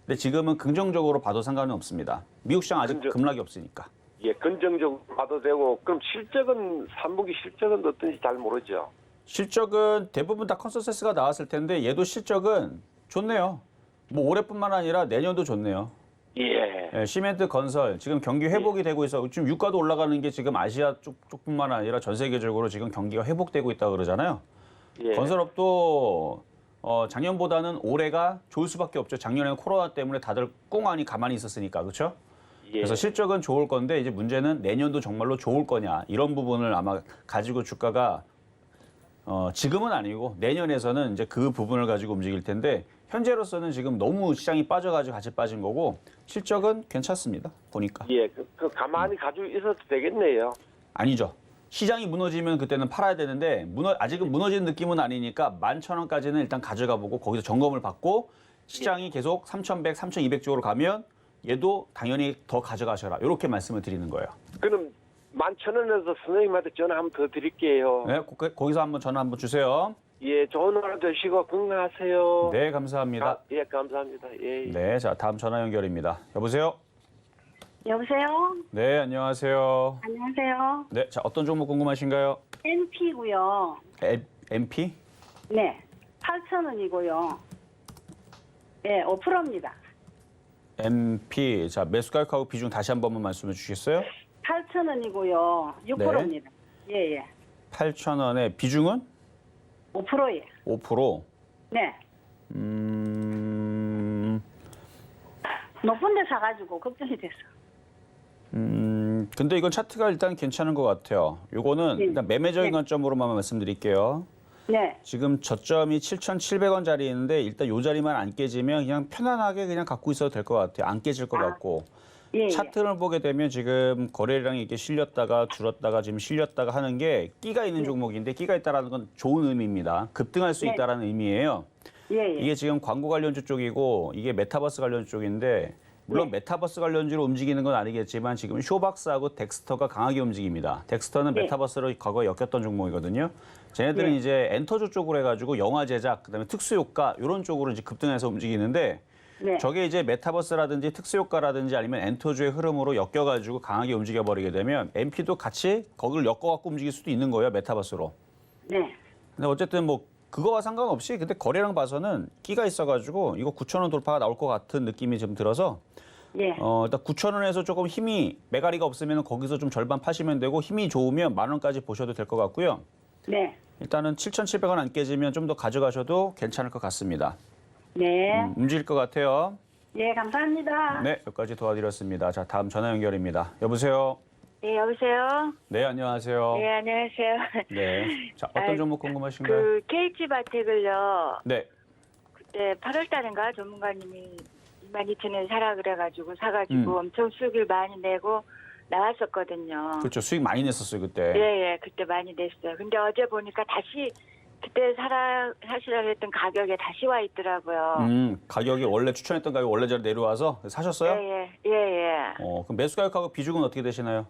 근데 지금은 긍정적으로 봐도 상관은 없습니다. 미국 시장 아직 급락이 없으니까. 예, 긍정적으로 봐도 되고 그럼 실적은 3분기 실적은 어떤지 잘 모르죠. 실적은 대부분 다 컨센서스가 나왔을 텐데 얘도 실적은 좋네요. 뭐 올해뿐만 아니라 내년도 좋네요. 예. 예, 시멘트 건설 지금 경기 회복이 되고 있어. 지금 유가도 올라가는 게 지금 아시아 쪽뿐만 아니라 전 세계적으로 지금 경기가 회복되고 있다고 그러잖아요. 예. 건설업도 작년보다는 올해가 좋을 수밖에 없죠. 작년에는 코로나 때문에 다들 꽁하니 가만히 있었으니까 그렇죠? 예. 그래서 실적은 좋을 건데 이제 문제는 내년도 정말로 좋을 거냐 이런 부분을 아마 가지고 주가가 지금은 아니고 내년에서는 이제 그 부분을 가지고 움직일 텐데 현재로서는 지금 너무 시장이 빠져가지고 같이 빠진 거고 실적은 괜찮습니다. 보니까. 예. 그 가만히 가지고 있어도 되겠네요. 아니죠. 시장이 무너지면 그때는 팔아야 되는데 아직은 무너지는 느낌은 아니니까 11,000원까지는 일단 가져가 보고 거기서 점검을 받고 시장이 계속 3,100, 3,200 쪽으로 가면 얘도 당연히 더 가져가셔라. 이렇게 말씀을 드리는 거예요. 그럼 11,000원에서 선생님한테 전화 한번 더 드릴게요. 네, 거기서 한번 전화 한번 주세요. 예, 좋은 하루 되시고 건강하세요. 네, 감사합니다. 예, 감사합니다. 예. 네, 자 다음 전화 연결입니다. 여보세요? 여보세요? 네, 안녕하세요. 안녕하세요. 네, 자 어떤 종목 궁금하신가요? NP고요. MP? 네. 8,000원이고요. 네, 5%입니다. MP. 자 매수 가격하고 비중 다시 한 번만 말씀해 주시겠어요? 8,000원이고요. 6%입니다. 예, 예. 8,000원에 비중은 5%예요. 5%. 네. 높은 데 사가지고 걱정이 됐어. 근데 이건 차트가 일단 괜찮은 것 같아요. 요거는 네. 일단 매매적인 네. 관점으로만 말씀드릴게요. 네. 지금 저점이 7,700원짜리인데 일단 요 자리만 안 깨지면 그냥 편안하게 그냥 갖고 있어도 될 것 같아요. 안 깨질 것 같고. 예, 예. 차트를 보게 되면 지금 거래량이 이렇게 실렸다가 줄었다가 지금 실렸다가 하는 게 끼가 있는 종목인데 끼가 있다라는 건 좋은 의미입니다. 급등할 수 네. 있다라는 의미예요. 예, 예. 이게 지금 광고 관련주 쪽이고 이게 메타버스 관련주 쪽인데 물론 메타버스 관련주로 움직이는 건 아니겠지만 지금 쇼박스하고 덱스터가 강하게 움직입니다. 덱스터는 네. 메타버스로 과거에 엮였던 종목이거든요. 쟤네들은 네. 이제 엔터주 쪽으로 해가지고 영화 제작, 그다음에 특수효과 이런 쪽으로 이제 급등해서 움직이는데 네. 저게 이제 메타버스라든지 특수효과라든지 아니면 엔터주의 흐름으로 엮여가지고 강하게 움직여버리게 되면 MP도 같이 거기를 엮어갖고 움직일 수도 있는 거예요, 메타버스로. 네. 근데 어쨌든 뭐 그거와 상관없이 근데 거래량 봐서는 끼가 있어가지고 이거 9,000원 돌파가 나올 것 같은 느낌이 좀 들어서 예. 일단 9,000원에서 조금 힘이 매가리가 없으면 거기서 좀 절반 파시면 되고 힘이 좋으면 10,000원까지 보셔도 될 것 같고요. 네. 일단은 7,700원 안 깨지면 좀 더 가져가셔도 괜찮을 것 같습니다. 네. 움직일 것 같아요. 예, 감사합니다. 네, 여기까지 도와드렸습니다. 자, 다음 전화 연결입니다. 여보세요? 네, 여보세요? 네, 안녕하세요. 네, 안녕하세요. 네. 자, 어떤 아, 종목 궁금하신가요? 그 KH바텍을요, 네. 그때 8월 달인가 전문가님이 22,000원 사라 그래가지고 사가지고 엄청 수익을 많이 내고 나왔었거든요. 그렇죠. 수익 많이 냈었어요, 그때. 예, 예, 그때 많이 냈어요. 근데 어제 보니까 다시 그때 사시라고 했던 가격에 다시 와 있더라고요. 가격이 원래 추천했던 가격이 원래 자리 내려와서 사셨어요? 예, 예, 예, 예. 그럼 매수 가격하고 비중은 어떻게 되시나요?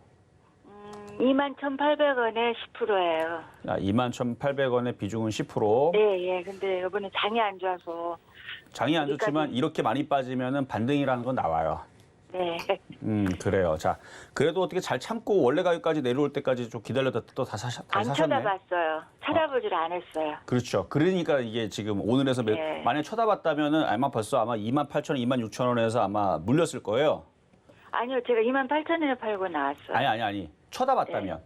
21,800원에 10%예요. 21,800원의 비중은 10%. 예, 예. 근데 이번에 장이 안 좋아서. 장이 안 좋지만 이렇게 많이 빠지면은 반등이라는 건 나와요. 네. 그래요. 자, 그래도 어떻게 잘 참고 원래 가격까지 내려올 때까지 좀 기다렸다 또 다시 안 사셨네. 쳐다봤어요. 찾아보질 않았어요. 그렇죠. 그러니까 이게 지금 오늘에서 네. 만약 쳐다봤다면은 아마 벌써 아마 28,000원, 26,000원에서 아마 물렸을 거예요. 아니요, 제가 28,000원에 팔고 나왔어요. 아니. 쳐다봤다면.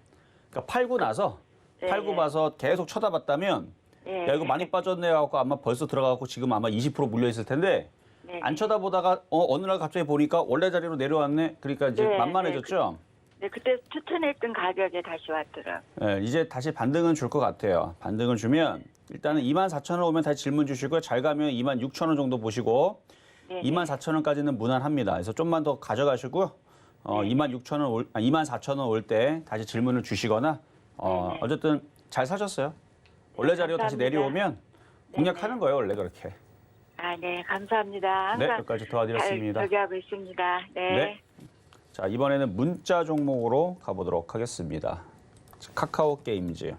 그러니까 팔고 나서 네. 팔고 봐서 계속 쳐다봤다면 네. 야 이거 많이 빠졌네 하고 아마 벌써 들어가고 지금 아마 20% 물려 있을 텐데 네. 안 쳐다보다가 어느 날 갑자기 보니까 원래 자리로 내려왔네. 그러니까 이제 네, 만만해졌죠. 네, 그때 추천했던 가격에 다시 왔더라고요. 예, 이제 다시 반등은 줄 것 같아요. 반등을 주면 일단은 24,000원 오면 다시 질문 주시고요. 잘 가면 26,000원 정도 보시고 네. 24,000원까지는 무난합니다. 그래서 좀만 더 가져가시고요. 26,000원 24,000원 올 때 다시 질문을 주시거나 네. 어쨌든 잘 사셨어요. 원래 자리로 다시 감사합니다. 내려오면 공략하는 거예요. 원래 그렇게. 아, 네, 감사합니다. 네, 항상 여기까지 도와드렸습니다. 잘 저기하고 있습니다. 네. 네. 자, 이번에는 문자 종목으로 가보도록 하겠습니다. 카카오 게임즈.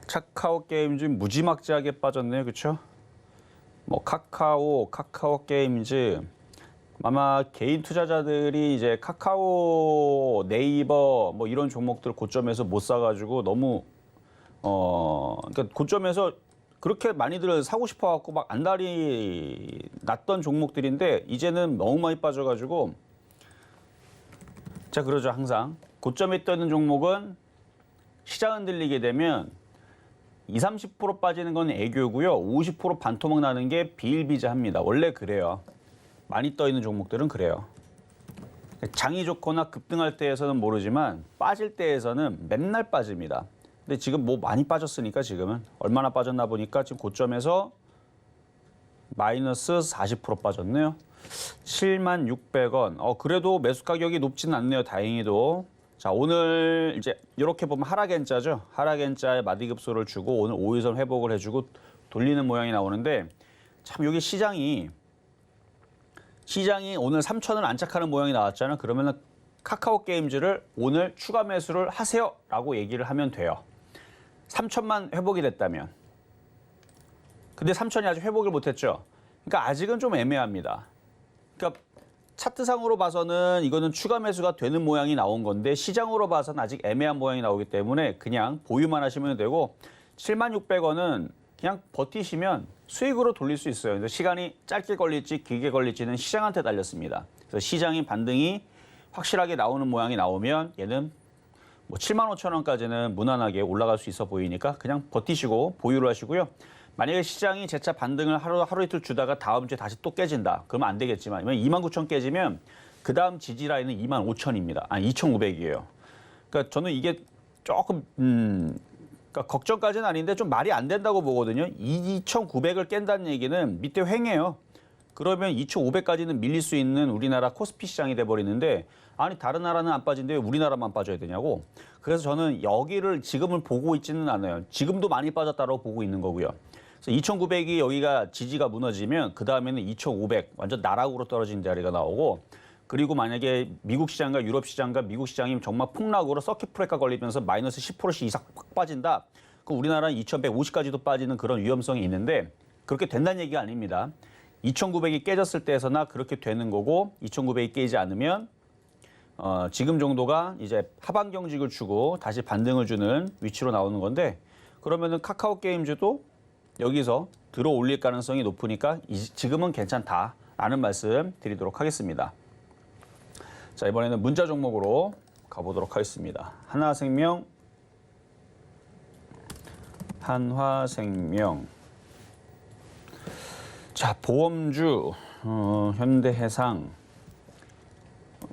카카오 게임즈 무지막지하게 빠졌네요. 그렇죠? 뭐 카카오 게임즈 아마 개인 투자자들이 이제 카카오, 네이버 뭐 이런 종목들 고점에서 못 사가지고 너무 그러니까 고점에서 그렇게 많이들 사고 싶어 갖고 막 안달이 났던 종목들인데 이제는 너무 많이 빠져가지고 자 그러죠 항상 고점에 있던 종목은 시장 흔들리게 되면 20-30% 빠지는 건 애교고요. 50% 반토막 나는 게 비일비재합니다. 원래 그래요. 많이 떠 있는 종목들은 그래요. 장이 좋거나 급등할 때에서는 모르지만 빠질 때에서는 맨날 빠집니다. 근데 지금 뭐 많이 빠졌으니까 지금은 얼마나 빠졌나 보니까 지금 고점에서 마이너스 40% 빠졌네요. 76,600원. 그래도 매수 가격이 높지는 않네요. 다행히도. 자, 오늘 이제 이렇게 보면 하락엔자죠. 하락엔자에 마디급소를 주고 오늘 5일선 회복을 해주고 돌리는 모양이 나오는데 참 여기 시장이 오늘 3,000을 안착하는 모양이 나왔잖아요. 그러면은 카카오 게임즈를 오늘 추가 매수를 하세요라고 얘기를 하면 돼요. 3,000만 회복이 됐다면. 근데 3,000이 아직 회복을 못했죠. 그러니까 아직은 좀 애매합니다. 그러니까 차트상으로 봐서는 이거는 추가 매수가 되는 모양이 나온 건데 시장으로 봐서는 아직 애매한 모양이 나오기 때문에 그냥 보유만 하시면 되고 76,600원은 그냥 버티시면 수익으로 돌릴 수 있어요. 그래서 시간이 짧게 걸릴지 길게 걸릴지는 시장한테 달렸습니다. 그래서 시장의 반등이 확실하게 나오는 모양이 나오면 얘는 뭐 75,000원까지는 무난하게 올라갈 수 있어 보이니까 그냥 버티시고 보유를 하시고요. 만약에 시장이 재차 반등을 하루 이틀 주다가 다음 주에 다시 또 깨진다. 그러면 안 되겠지만 29,000 깨지면 그 다음 지지 라인은 25,000입니다. 아니 2,500이에요. 그러니까 저는 이게 조금 그러니까 걱정까지는 아닌데 좀 말이 안 된다고 보거든요. 2,900을 깬다는 얘기는 밑에 횡해요. 그러면 2,500까지는 밀릴 수 있는 우리나라 코스피 시장이 돼버리는데 아니 다른 나라는 안 빠진데 왜 우리나라만 빠져야 되냐고. 그래서 저는 여기를 지금은 보고 있지는 않아요. 지금도 많이 빠졌다고 보고 있는 거고요. 그래서 2,900이 여기가 지지가 무너지면 그 다음에는 2,500 완전 나락으로 떨어진 자리가 나오고 그리고 만약에 미국 시장과 유럽 시장과 미국 시장이 정말 폭락으로 서킷 브레이크가 걸리면서 마이너스 10%씩 이상 확 빠진다. 그럼 우리나라는 2,150까지도 빠지는 그런 위험성이 있는데 그렇게 된다는 얘기가 아닙니다. 2,900이 깨졌을 때에서나 그렇게 되는 거고 2,900이 깨지 않으면 지금 정도가 이제 하방 경직을 주고 다시 반등을 주는 위치로 나오는 건데 그러면은 카카오 게임즈도 여기서 들어 올릴 가능성이 높으니까 지금은 괜찮다라는 말씀 드리도록 하겠습니다. 자, 이번에는 문자 종목으로 가보도록 하겠습니다. 한화생명. 자, 보험주, 현대해상.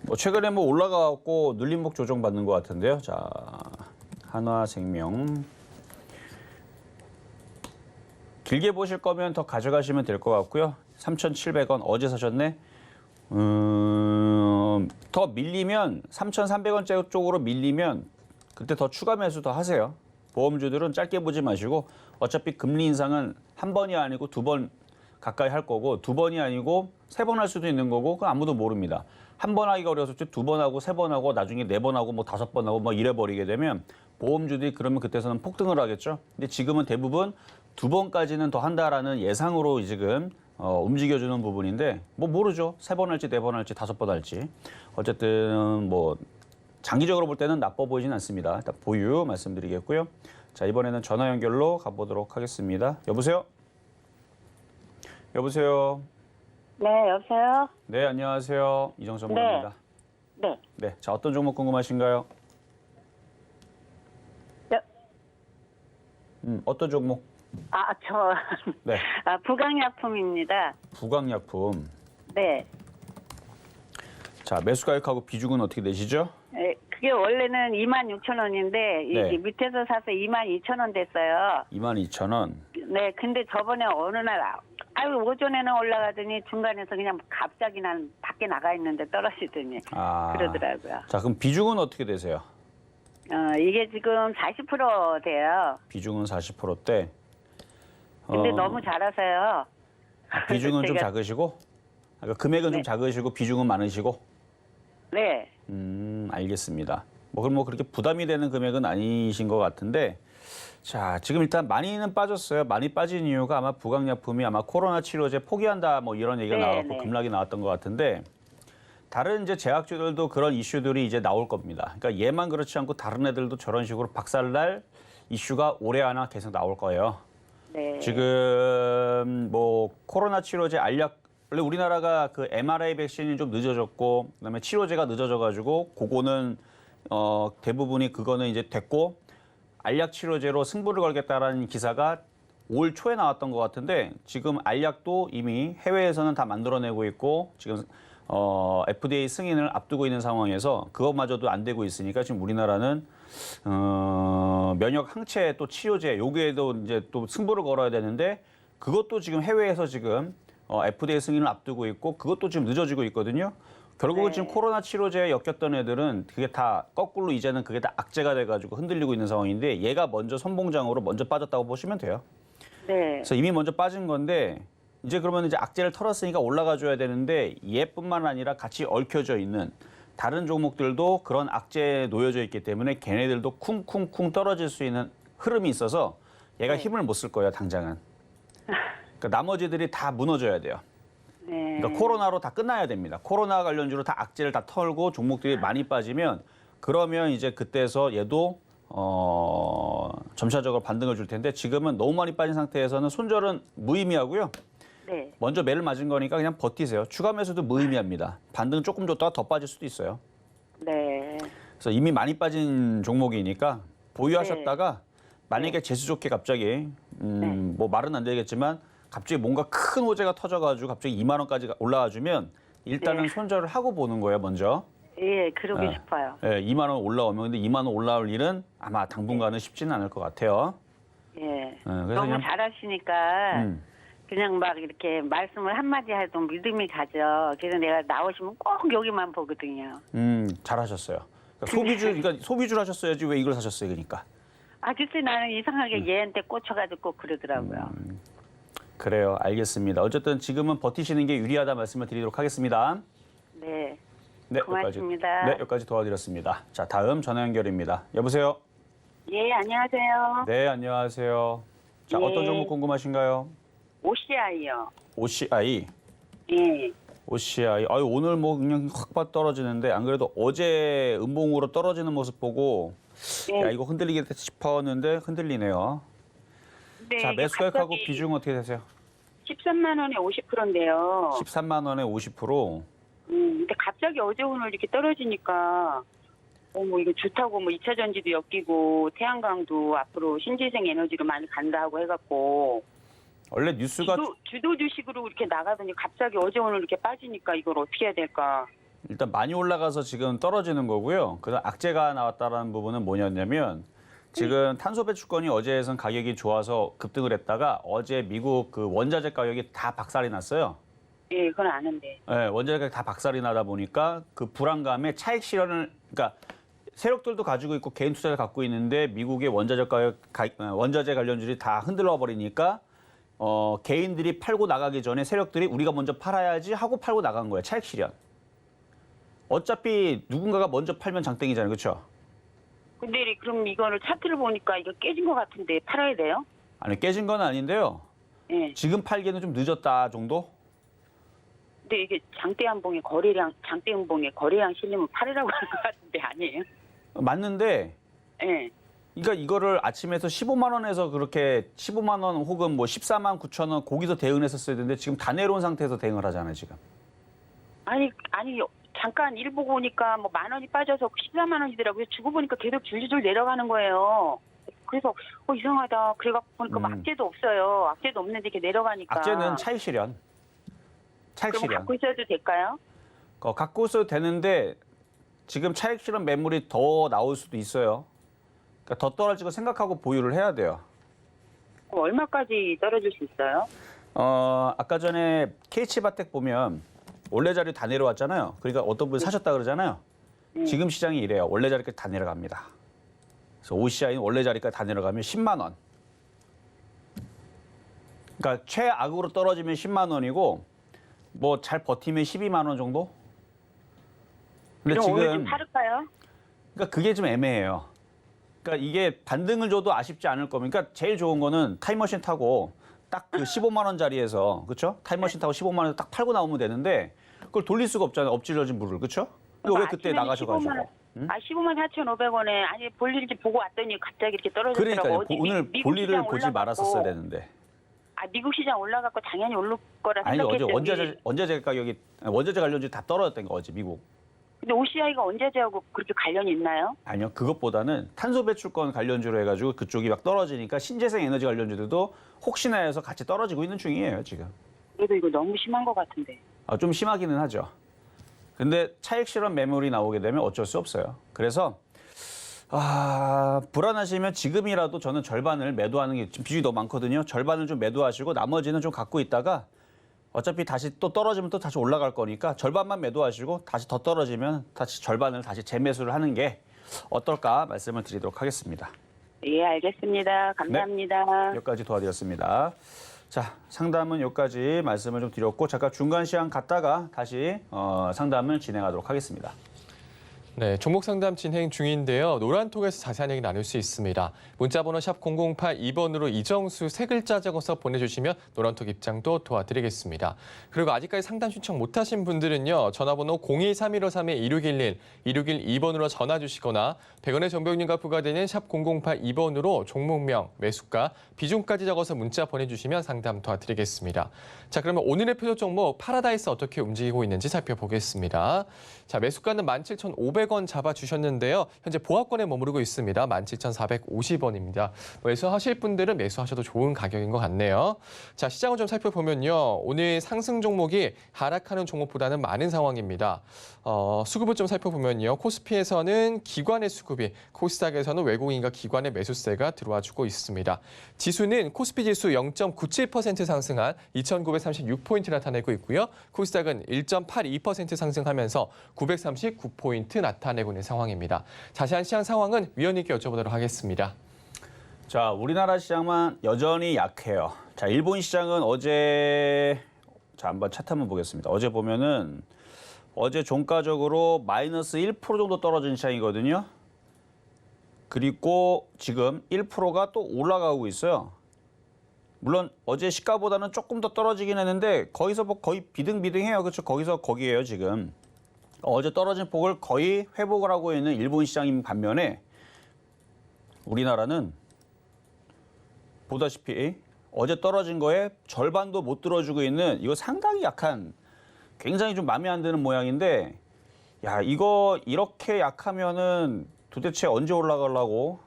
뭐 최근에 뭐 올라가고 눌림목 조정 받는 것 같은데요. 자, 한화생명. 길게 보실 거면 더 가져가시면 될 것 같고요. 3,700원 어제 사셨네. 더 밀리면 3,300원째 쪽으로 밀리면 그때 더 추가 매수 더 하세요. 보험주들은 짧게 보지 마시고 어차피 금리 인상은 한 번이 아니고 두 번 가까이 할 거고 두 번이 아니고 세 번 할 수도 있는 거고 그건 아무도 모릅니다. 한 번 하기가 어려서 두 번 하고 세 번 하고 나중에 네 번 하고 뭐 다섯 번 하고 뭐 이래 버리게 되면 보험주들이 그러면 그때서는 폭등을 하겠죠. 근데 지금은 대부분 두 번까지는 더 한다라는 예상으로 지금 움직여주는 부분인데 뭐 모르죠. 3번 할지 4번 할지 5번 할지. 어쨌든 뭐 장기적으로 볼 때는 나빠 보이진 않습니다. 일단 보유 말씀드리겠고요. 자, 이번에는 전화 연결로 가보도록 하겠습니다. 여보세요? 여보세요? 네, 여보세요? 네, 안녕하세요. 이정선 전문가입니다. 네. 네, 자, 어떤 종목 궁금하신가요? 어떤 종목? 네. 부강약품입니다. 부강약품. 네. 자, 매수 가격하고 비중은 어떻게 되시죠? 그게 원래는 26,000원인데, 네. 이게 밑에서 사서 22,000원 됐어요. 22,000원. 네, 근데 저번에 어느 날, 오전에는 올라가더니 중간에서 그냥 갑자기 난 밖에 나가 있는데 떨어지더니 그러더라고요. 자, 그럼 비중은 어떻게 되세요? 이게 지금 40% 돼요. 비중은 40%대. 근데 너무 잘하세요. 비중은 좀 제가- 작으시고? 그러니까 금액은 좀 작으시고 비중은 많으시고? 네. 알겠습니다. 그럼 그렇게 부담이 되는 금액은 아니신 것 같은데, 자, 지금 일단 많이는 빠졌어요. 많이 빠진 이유가 아마 부강약품이 아마 코로나 치료제 포기한다 뭐 이런 얘기가 네, 나왔고 네. 급락이 나왔던 것 같은데, 다른 이제 제약주들도 그런 이슈들이 이제 나올 겁니다. 그러니까 얘만 그렇지 않고 다른 애들도 저런 식으로 박살날 이슈가 올해 하나 계속 나올 거예요. 네. 지금 뭐 코로나 치료제 알약 원래 우리나라가 그 mRNA 백신이 좀 늦어졌고 그다음에 치료제가 늦어져가지고 그거는 대부분이 그거는 이제 됐고 알약 치료제로 승부를 걸겠다라는 기사가 올 초에 나왔던 것 같은데 지금 알약도 이미 해외에서는 다 만들어내고 있고 지금 FDA 승인을 앞두고 있는 상황에서 그것마저도 안 되고 있으니까 지금 우리나라는 면역 항체 또 치료제 요게도 이제 또 승부를 걸어야 되는데 그것도 지금 해외에서 지금 FDA 승인을 앞두고 있고 그것도 지금 늦어지고 있거든요. 결국은 네. 지금 코로나 치료제에 엮였던 애들은 그게 다 거꾸로 이제는 그게 다 악재가 돼가지고 흔들리고 있는 상황인데 얘가 먼저 선봉장으로 먼저 빠졌다고 보시면 돼요. 네. 그래서 이미 먼저 빠진 건데 이제 그러면 이제 악재를 털었으니까 올라가 줘야 되는데 얘뿐만 아니라 같이 얽혀져 있는 다른 종목들도 그런 악재에 놓여져 있기 때문에 걔네들도 쿵쿵쿵 떨어질 수 있는 흐름이 있어서 얘가 힘을 못 쓸 거예요, 당장은. 그러니까 나머지들이 다 무너져야 돼요. 네. 그러니까 코로나로 다 끝나야 됩니다. 코로나 관련주로 다 악재를 다 털고 종목들이 많이 빠지면 그러면 이제 그때서 얘도 점차적으로 반등을 줄 텐데 지금은 너무 많이 빠진 상태에서는 손절은 무의미하고요. 네. 먼저 매를 맞은 거니까 그냥 버티세요. 추가 매수도 무의미합니다. 반등 조금 줬다가 더 빠질 수도 있어요. 네. 그래서 이미 많이 빠진 종목이니까 보유하셨다가 만약에 재수 좋게 갑자기 뭐 말은 안 되겠지만 갑자기 뭔가 큰 호재가 터져가지고 갑자기 2만 원까지 올라와 주면 일단은 네. 손절을 하고 보는 거예요, 먼저. 예, 그러고 네. 싶어요. 예, 2만 원 올라오면 근데 2만 원 올라올 일은 아마 당분간은 쉽지는 않을 것 같아요. 예. 그래서 너무 그냥- 잘하시니까 그냥 막 이렇게 말씀을 한마디 해도 믿음이 가죠. 그래서 내가 나오시면 꼭 여기만 보거든요. 잘하셨어요. 그러니까 소비주를 하셨어야지 왜 이걸 사셨어요, 그러니까. 글쎄 나는 이상하게 얘한테 꽂혀가지고 꼭 그러더라고요. 그래요, 알겠습니다. 어쨌든 지금은 버티시는 게 유리하다 말씀을 드리도록 하겠습니다. 네. 네, 고맙습니다. 여기까지 도와드렸습니다. 자, 다음 전화 연결입니다. 여보세요? 예, 안녕하세요. 네, 안녕하세요. 자, 예. 어떤 종목 궁금하신가요? OCI요. OCI. 예. OCI. 오늘 뭐 그냥 확 떨어지는데 안 그래도 어제 음봉으로 떨어지는 모습 보고 예. 야, 이거 흔들리겠다 싶었는데 흔들리네요. 네, 자, 이게 매수 가격하고 갑자기 비중 어떻게 되세요? 13만 원에 50%인데요. 13만 원에 50%. 근데 갑자기 어제 오늘 이렇게 떨어지니까 뭐 이거 좋다고 뭐 2차 전지도 엮이고 태양광도 앞으로 신재생 에너지로 많이 간다 하고 해갖고 원래 뉴스가 주도 주식으로 이렇게 나가더니 갑자기 어제 오늘 이렇게 빠지니까 이걸 어떻게 해야 될까? 일단 많이 올라가서 지금 떨어지는 거고요. 그다음 악재가 나왔다라는 부분은 뭐냐면 지금 탄소 배출권이 어제에선 가격이 좋아서 급등을 했다가 어제 미국 그 원자재 가격이 다 박살이 났어요. 예, 그건 아는데. 네, 원자재 가격이 다 박살이 나다 보니까 그 불안감에 차익 실현을 그러니까 세력들도 가지고 있고 개인 투자를 갖고 있는데 미국의 원자재 원자재 관련주들이 다 흔들려 버리니까 개인들이 팔고 나가기 전에 세력들이 우리가 먼저 팔아야지 하고 팔고 나간 거예요. 차익 실현. 어차피 누군가가 먼저 팔면 장땡이잖아요. 그렇죠? 근데 그럼 이거를 차트를 보니까 이거 깨진 것 같은데 팔아야 돼요? 아니 깨진 건 아닌데요. 예. 지금 팔기에는 좀 늦었다 정도? 근데 이게 장대음봉의 거래량 실리면 팔으라고 하는 것 같은데 아니에요? 맞는데 예. 그러니까 이거를 아침에서 15만 원에서 그렇게 15만 원 혹은 뭐 14만 9천 원 거기서 대응을 했었어야 되는데 지금 다 내려온 상태에서 대응을 하잖아요, 지금. 아니 잠깐 일 보고 오니까 뭐 10,000원이 빠져서 14만 원이더라고요. 주고 보니까 계속 줄줄줄 내려가는 거예요. 그래서 이상하다. 그래갖고 보니까 뭐 악재도 없어요. 악재도 없는데 이렇게 내려가니까. 악재는 차익 실현. 차익 그럼 실현. 갖고 있어도 될까요? 갖고 있어도 되는데 지금 차익 실현 매물이 더 나올 수도 있어요. 그러니까 더 떨어지고 생각하고 보유를 해야 돼요. 그럼 얼마까지 떨어질 수 있어요? 아까 전에 KH바텍 보면 원래 자리 다 내려왔잖아요. 그러니까 어떤 분이 사셨다 그러잖아요. 지금 시장이 이래요. 원래 자리까지 다 내려갑니다. 그래서 OCI는 원래 자리까지 다 내려가면 10만 원. 그러니까 최악으로 떨어지면 10만 원이고 뭐 잘 버티면 12만 원 정도? 근데 그럼 오늘 좀 지금 팔을까요? 그러니까 그게 좀 애매해요. 그러니까 이게 반등을 줘도 아쉽지 않을 겁니다. 그러니까 제일 좋은 거는 타임머신 타고 딱 그 15만 원짜리에서 그렇죠? 타임머신 타고 15만 원에 딱 팔고 나오면 되는데 그걸 돌릴 수가 없잖아요. 엎질러진 물을 그렇죠? 이거 왜 그때 나가셔가지고? 15만 4,500원에 아니 볼일인지 보고 왔더니 갑자기 이렇게 떨어졌더라고. 그러니까 어디 오늘 미국 볼일을 시장 보지 올라갔고. 말았었어야 되는데. 미국 시장 올라갔고 당연히 오를 거라 아니 어제 생각했더니. 원자재 가격이 원자재 관련주 다 떨어졌다니까 어제 미국. 근데 OCI가 원자재하고 그렇게 관련이 있나요? 아니요 그것보다는 탄소 배출권 관련주로 해가지고 그쪽이 막 떨어지니까 신재생 에너지 관련주들도 혹시나 해서 같이 떨어지고 있는 중이에요 지금. 그래도 이거 너무 심한 것 같은데. 좀 심하기는 하죠. 근데 차익 실현 매물이 나오게 되면 어쩔 수 없어요. 그래서 불안하시면 지금이라도 저는 절반을 매도하는 게 지금 비중이 너무 많거든요. 절반을 좀 매도하시고 나머지는 좀 갖고 있다가 어차피 다시 또 떨어지면 또 다시 올라갈 거니까 절반만 매도하시고 다시 더 떨어지면 다시 절반을 다시 재매수를 하는 게 어떨까 말씀을 드리도록 하겠습니다. 예, 알겠습니다. 감사합니다. 여기까지 도와드렸습니다. 자, 상담은 여기까지 말씀을 좀 드렸고 잠깐 중간 시간 갔다가 다시 상담을 진행하도록 하겠습니다. 네, 종목 상담 진행 중인데요. 노란톡에서 자세한 얘기 나눌 수 있습니다. 문자번호 샵 0082번으로 이정수 세 글자 적어서 보내주시면 노란톡 입장도 도와드리겠습니다. 그리고 아직까지 상담 신청 못하신 분들은요. 전화번호 0231531-2611, 2612번으로 전화 주시거나 100원의 정보용료가 부과되는 샵 0082번으로 종목명, 매수가, 비중까지 적어서 문자 보내주시면 상담 도와드리겠습니다. 자, 그러면 오늘의 표적 종목 파라다이스 어떻게 움직이고 있는지 살펴보겠습니다. 자, 매수가는 17,500원 잡아주셨는데요. 현재 보합권에 머무르고 있습니다. 17,450원입니다. 매수하실 분들은 매수하셔도 좋은 가격인 것 같네요. 자, 시장을 좀 살펴보면요. 오늘 상승 종목이 하락하는 종목보다는 많은 상황입니다. 수급을 좀 살펴보면요. 코스피에서는 기관의 수급이, 코스닥에서는 외국인과 기관의 매수세가 들어와주고 있습니다. 지수는 코스피 지수 0.97% 상승한 2,936포인트 나타내고 있고요. 코스닥은 1.82% 상승하면서 939포인트 나타내고 있는 상황입니다. 자세한 시장 상황은 위원님께 여쭤보도록 하겠습니다. 자, 우리나라 시장만 여전히 약해요. 자, 일본 시장은 어제 한번 차트 한번 보겠습니다. 어제 보면은 어제 종가적으로 마이너스 1% 정도 떨어진 시장이거든요. 그리고 지금 1%가 또 올라가고 있어요. 물론 어제 시가보다는 조금 더 떨어지긴 했는데 거기서 뭐 거의 비등비등해요. 그렇죠? 거기서 거기에요, 지금. 어제 떨어진 폭을 거의 회복을 하고 있는 일본 시장인 반면에 우리나라는 보다시피 어제 떨어진 거에 절반도 못 들어주고 있는 이거 상당히 약한 굉장히 좀 마음에 안 드는 모양인데 야, 이거 이렇게 약하면은 도대체 언제 올라가려고?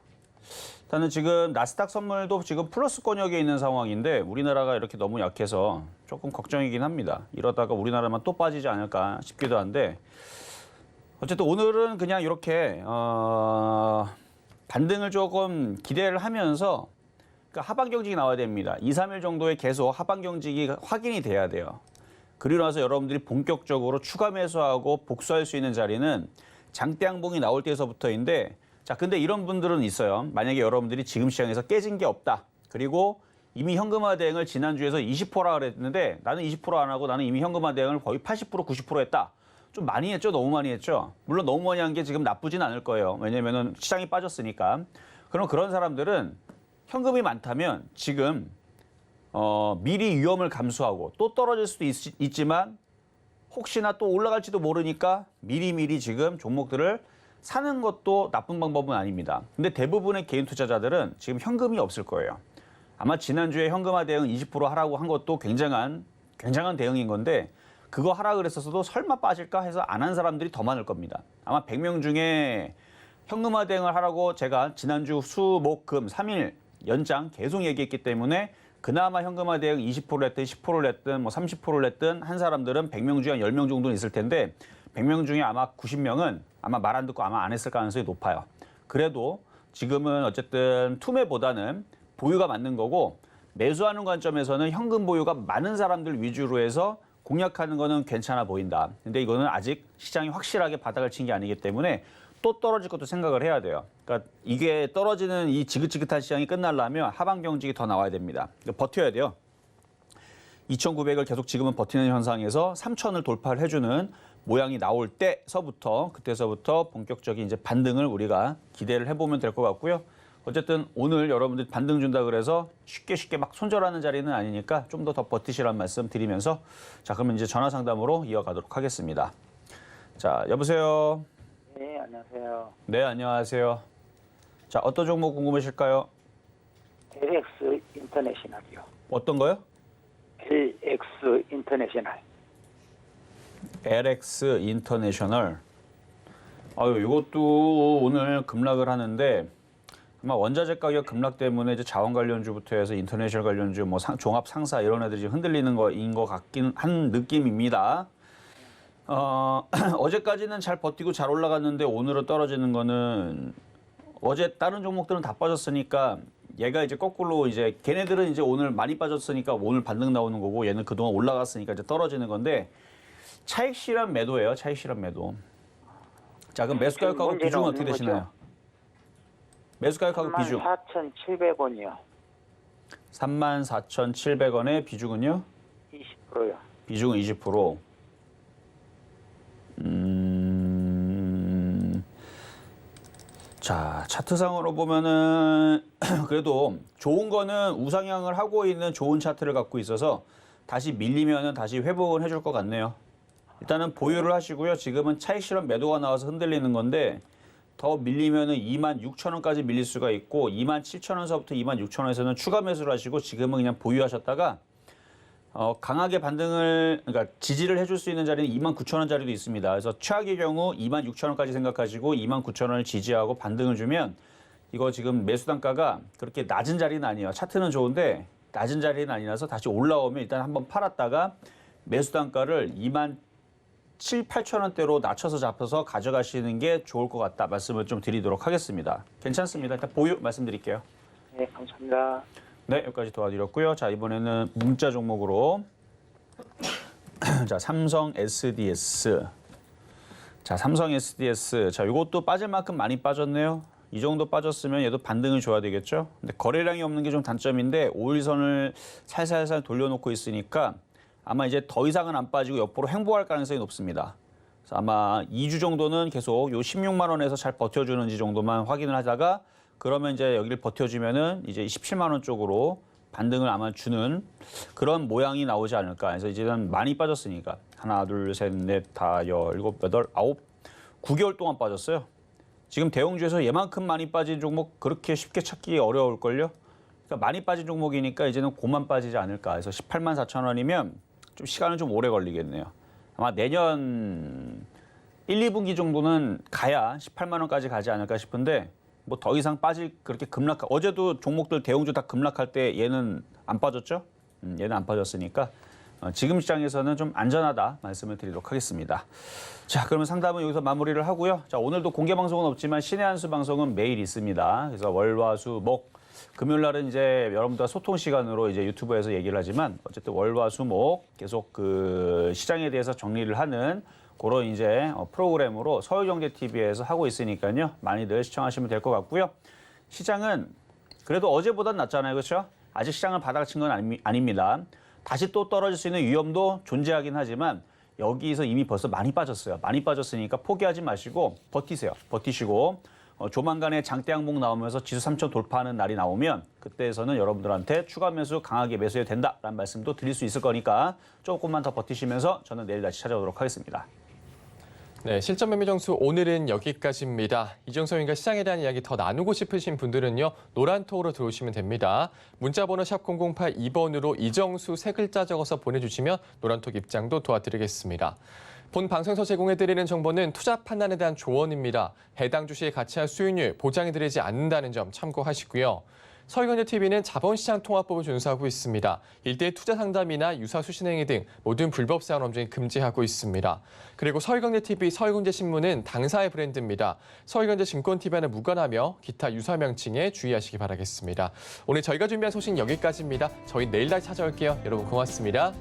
일단은 지금 나스닥 선물도 지금 플러스 권역에 있는 상황인데 우리나라가 이렇게 너무 약해서 조금 걱정이긴 합니다. 이러다가 우리나라만 또 빠지지 않을까 싶기도 한데 어쨌든 오늘은 그냥 이렇게 반등을 조금 기대를 하면서 그러니까 하방 경직이 나와야 됩니다. 2, 3일 정도에 계속 하방 경직이 확인이 돼야 돼요. 그리고 나서 여러분들이 본격적으로 추가 매수하고 복수할 수 있는 자리는 장대 양봉이 나올 때에서부터인데 자, 근데 이런 분들은 있어요. 만약에 여러분들이 지금 시장에서 깨진 게 없다. 그리고 이미 현금화 대응을 지난주에서 20%라 그랬는데 나는 20% 안 하고 나는 이미 현금화 대응을 거의 80%, 90% 했다. 좀 많이 했죠? 너무 많이 했죠? 물론 너무 많이 한 게 지금 나쁘진 않을 거예요. 왜냐면은 시장이 빠졌으니까. 그럼 그런 사람들은 현금이 많다면 지금 미리 위험을 감수하고 또 떨어질 수도 있지만 혹시나 또 올라갈지도 모르니까 미리미리 지금 종목들을 사는 것도 나쁜 방법은 아닙니다. 근데 대부분의 개인 투자자들은 지금 현금이 없을 거예요. 아마 지난주에 현금화 대응 20% 하라고 한 것도 굉장한 대응인 건데 그거 하라 그랬었어도 설마 빠질까 해서 안 한 사람들이 더 많을 겁니다. 아마 100명 중에 현금화 대응을 하라고 제가 지난주 수, 목, 금 3일 연장 계속 얘기했기 때문에 그나마 현금화 대응 20%를 했든 10%를 했든 뭐 30%를 했든 한 사람들은 100명 중에 한 10명 정도는 있을 텐데 100명 중에 아마 90명은 아마 말 안 듣고 아마 안 했을 가능성이 높아요. 그래도 지금은 어쨌든 투매보다는 보유가 맞는 거고 매수하는 관점에서는 현금 보유가 많은 사람들 위주로 해서 공략하는 거는 괜찮아 보인다. 근데 이거는 아직 시장이 확실하게 바닥을 친 게 아니기 때문에 또 떨어질 것도 생각을 해야 돼요. 그러니까 이게 떨어지는 이 지긋지긋한 시장이 끝나려면 하방 경직이 더 나와야 됩니다. 그러니까 버텨야 돼요. 2,900을 계속 지금은 버티는 현상에서 3,000을 돌파를 해주는 모양이 나올 그때서부터 본격적인 이제 반등을 우리가 기대를 해보면 될 것 같고요. 어쨌든 오늘 여러분들 반등 준다 그래서 쉽게 막 손절하는 자리는 아니니까 좀 더 버티시라는 말씀 드리면서 자, 그러면 이제 전화 상담으로 이어가도록 하겠습니다. 자, 여보세요. 네, 안녕하세요. 네, 안녕하세요. 자, 어떤 종목 궁금하실까요? LX 인터내셔널이요. 어떤 거요? LX 인터내셔널. LX 인터내셔널. 아유, 이것도 오늘 급락을 하는데 아마 원자재 가격 급락 때문에 이제 자원 관련주부터 해서 인터내셔널 관련주, 뭐 종합 상사 이런 애들이 지금 흔들리는 거인 것 같긴 한 느낌입니다. 어제까지는 잘 버티고 잘 올라갔는데 오늘은 떨어지는 거는 어제 다른 종목들은 다 빠졌으니까 얘가 이제 거꾸로 이제 걔네들은 이제 오늘 많이 빠졌으니까 오늘 반등 나오는 거고 얘는 그동안 올라갔으니까 이제 떨어지는 건데 차익 실현 매도예요. 차익 실현 매도. 자, 그럼 매수 가격하고 비중은 어떻게 되시나요? 매수 가격하고 비중. 34,700원이요. 34,700원의 비중은요? 20%요. 비중은 20%. 자, 차트상으로 보면은 그래도 좋은 거는 우상향을 하고 있는 좋은 차트를 갖고 있어서 다시 밀리면은 다시 회복을 해줄 것 같네요. 일단은 보유를 하시고요. 지금은 차익 실현 매도가 나와서 흔들리는 건데 더 밀리면은 26,000원까지 밀릴 수가 있고 27,000원서부터 26,000원에서는 추가 매수를 하시고 지금은 그냥 보유하셨다가 강하게 반등을 그러니까 지지를 해줄 수 있는 자리는 29,000원짜리도 있습니다. 그래서 최악의 경우 26,000원까지 생각하시고 29,000원을 지지하고 반등을 주면 이거 지금 매수 단가가 그렇게 낮은 자리는 아니에요. 차트는 좋은데 낮은 자리는 아니라서 다시 올라오면 일단 한번 팔았다가 매수 단가를 27,000~28,000원대로 낮춰서 잡아서 가져가시는 게 좋을 것 같다 말씀을 좀 드리도록 하겠습니다. 괜찮습니다. 일단 보유 말씀드릴게요. 네, 감사합니다. 네, 여기까지 도와드렸고요. 자, 이번에는 문자 종목으로 자, 삼성 SDS. 자, 삼성 SDS. 자, 이것도 빠질 만큼 많이 빠졌네요. 이 정도 빠졌으면 얘도 반등을 줘야 되겠죠. 근데 거래량이 없는 게 좀 단점인데 5일선을 살살살 돌려놓고 있으니까 아마 이제 더 이상은 안 빠지고 옆으로 횡보할 가능성이 높습니다. 그래서 아마 2주 정도는 계속 요 16만 원에서 잘 버텨주는지 정도만 확인을 하다가 그러면 이제 여기를 버텨주면은 이제 17만 원 쪽으로 반등을 아마 주는 그런 모양이 나오지 않을까. 그래서 이제는 많이 빠졌으니까 하나, 둘, 셋, 넷, 다, 일곱, 여덟, 아홉, 9개월 동안 빠졌어요. 지금 대형주에서 얘만큼 많이 빠진 종목 그렇게 쉽게 찾기 어려울걸요. 그러니까 많이 빠진 종목이니까 이제는 고만 빠지지 않을까. 그래서 18만 4천 원이면 좀 시간은 좀 오래 걸리겠네요. 아마 내년 1, 2분기 정도는 가야 18만 원까지 가지 않을까 싶은데 뭐 더 이상 빠질 그렇게 어제도 종목들 대형주 다 급락할 때 얘는 안 빠졌죠? 얘는 안 빠졌으니까 지금 시장에서는 좀 안전하다 말씀을 드리도록 하겠습니다. 자, 그러면 상담은 여기서 마무리를 하고요. 자, 오늘도 공개 방송은 없지만 신의 한수 방송은 매일 있습니다. 그래서 월, 화, 수, 목 금요일 날은 이제 여러분들과 소통 시간으로 이제 유튜브에서 얘기를 하지만 어쨌든 월, 화, 수, 목 계속 그 시장에 대해서 정리를 하는 그런 이제 프로그램으로 서울경제TV에서 하고 있으니까요. 많이들 시청하시면 될 것 같고요. 시장은 그래도 어제보단 낫잖아요. 그렇죠? 아직 시장을 바닥 친 건 아닙니다. 다시 또 떨어질 수 있는 위험도 존재하긴 하지만 여기서 이미 벌써 많이 빠졌어요. 많이 빠졌으니까 포기하지 마시고 버티세요. 버티시고 조만간에 장대 항목 나오면서 지수 3천 돌파하는 날이 나오면 그때에서는 여러분들한테 추가 매수 강하게 매수해도 된다라는 말씀도 드릴 수 있을 거니까 조금만 더 버티시면서 저는 내일 다시 찾아오도록 하겠습니다. 네, 실전 매매 정수 오늘은 여기까지입니다. 이정서 위원과 시장에 대한 이야기 더 나누고 싶으신 분들은요. 노란톡으로 들어오시면 됩니다. 문자번호 샵 0082번으로 이정수 세 글자 적어서 보내주시면 노란톡 입장도 도와드리겠습니다. 본 방송에서 제공해드리는 정보는 투자 판단에 대한 조언입니다. 해당 주식의 가치와 수익률 보장해드리지 않는다는 점 참고하시고요. 서울경제TV는 자본시장 통화법을 준수하고 있습니다. 일대일 투자 상담이나 유사 수신행위 등 모든 불법 사원 범죄 금지하고 있습니다. 그리고 서울경제TV, 서울경제신문은 당사의 브랜드입니다. 서울경제증권TV와는 무관하며 기타 유사 명칭에 주의하시기 바라겠습니다. 오늘 저희가 준비한 소식 여기까지입니다. 저희 내일 다시 찾아올게요. 여러분 고맙습니다.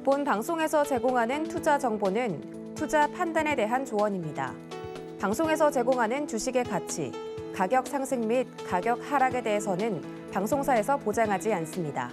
본 방송에서 제공하는 투자 정보는 투자 판단에 대한 조언입니다. 방송에서 제공하는 주식의 가치, 가격 상승 및 가격 하락에 대해서는 방송사에서 보장하지 않습니다.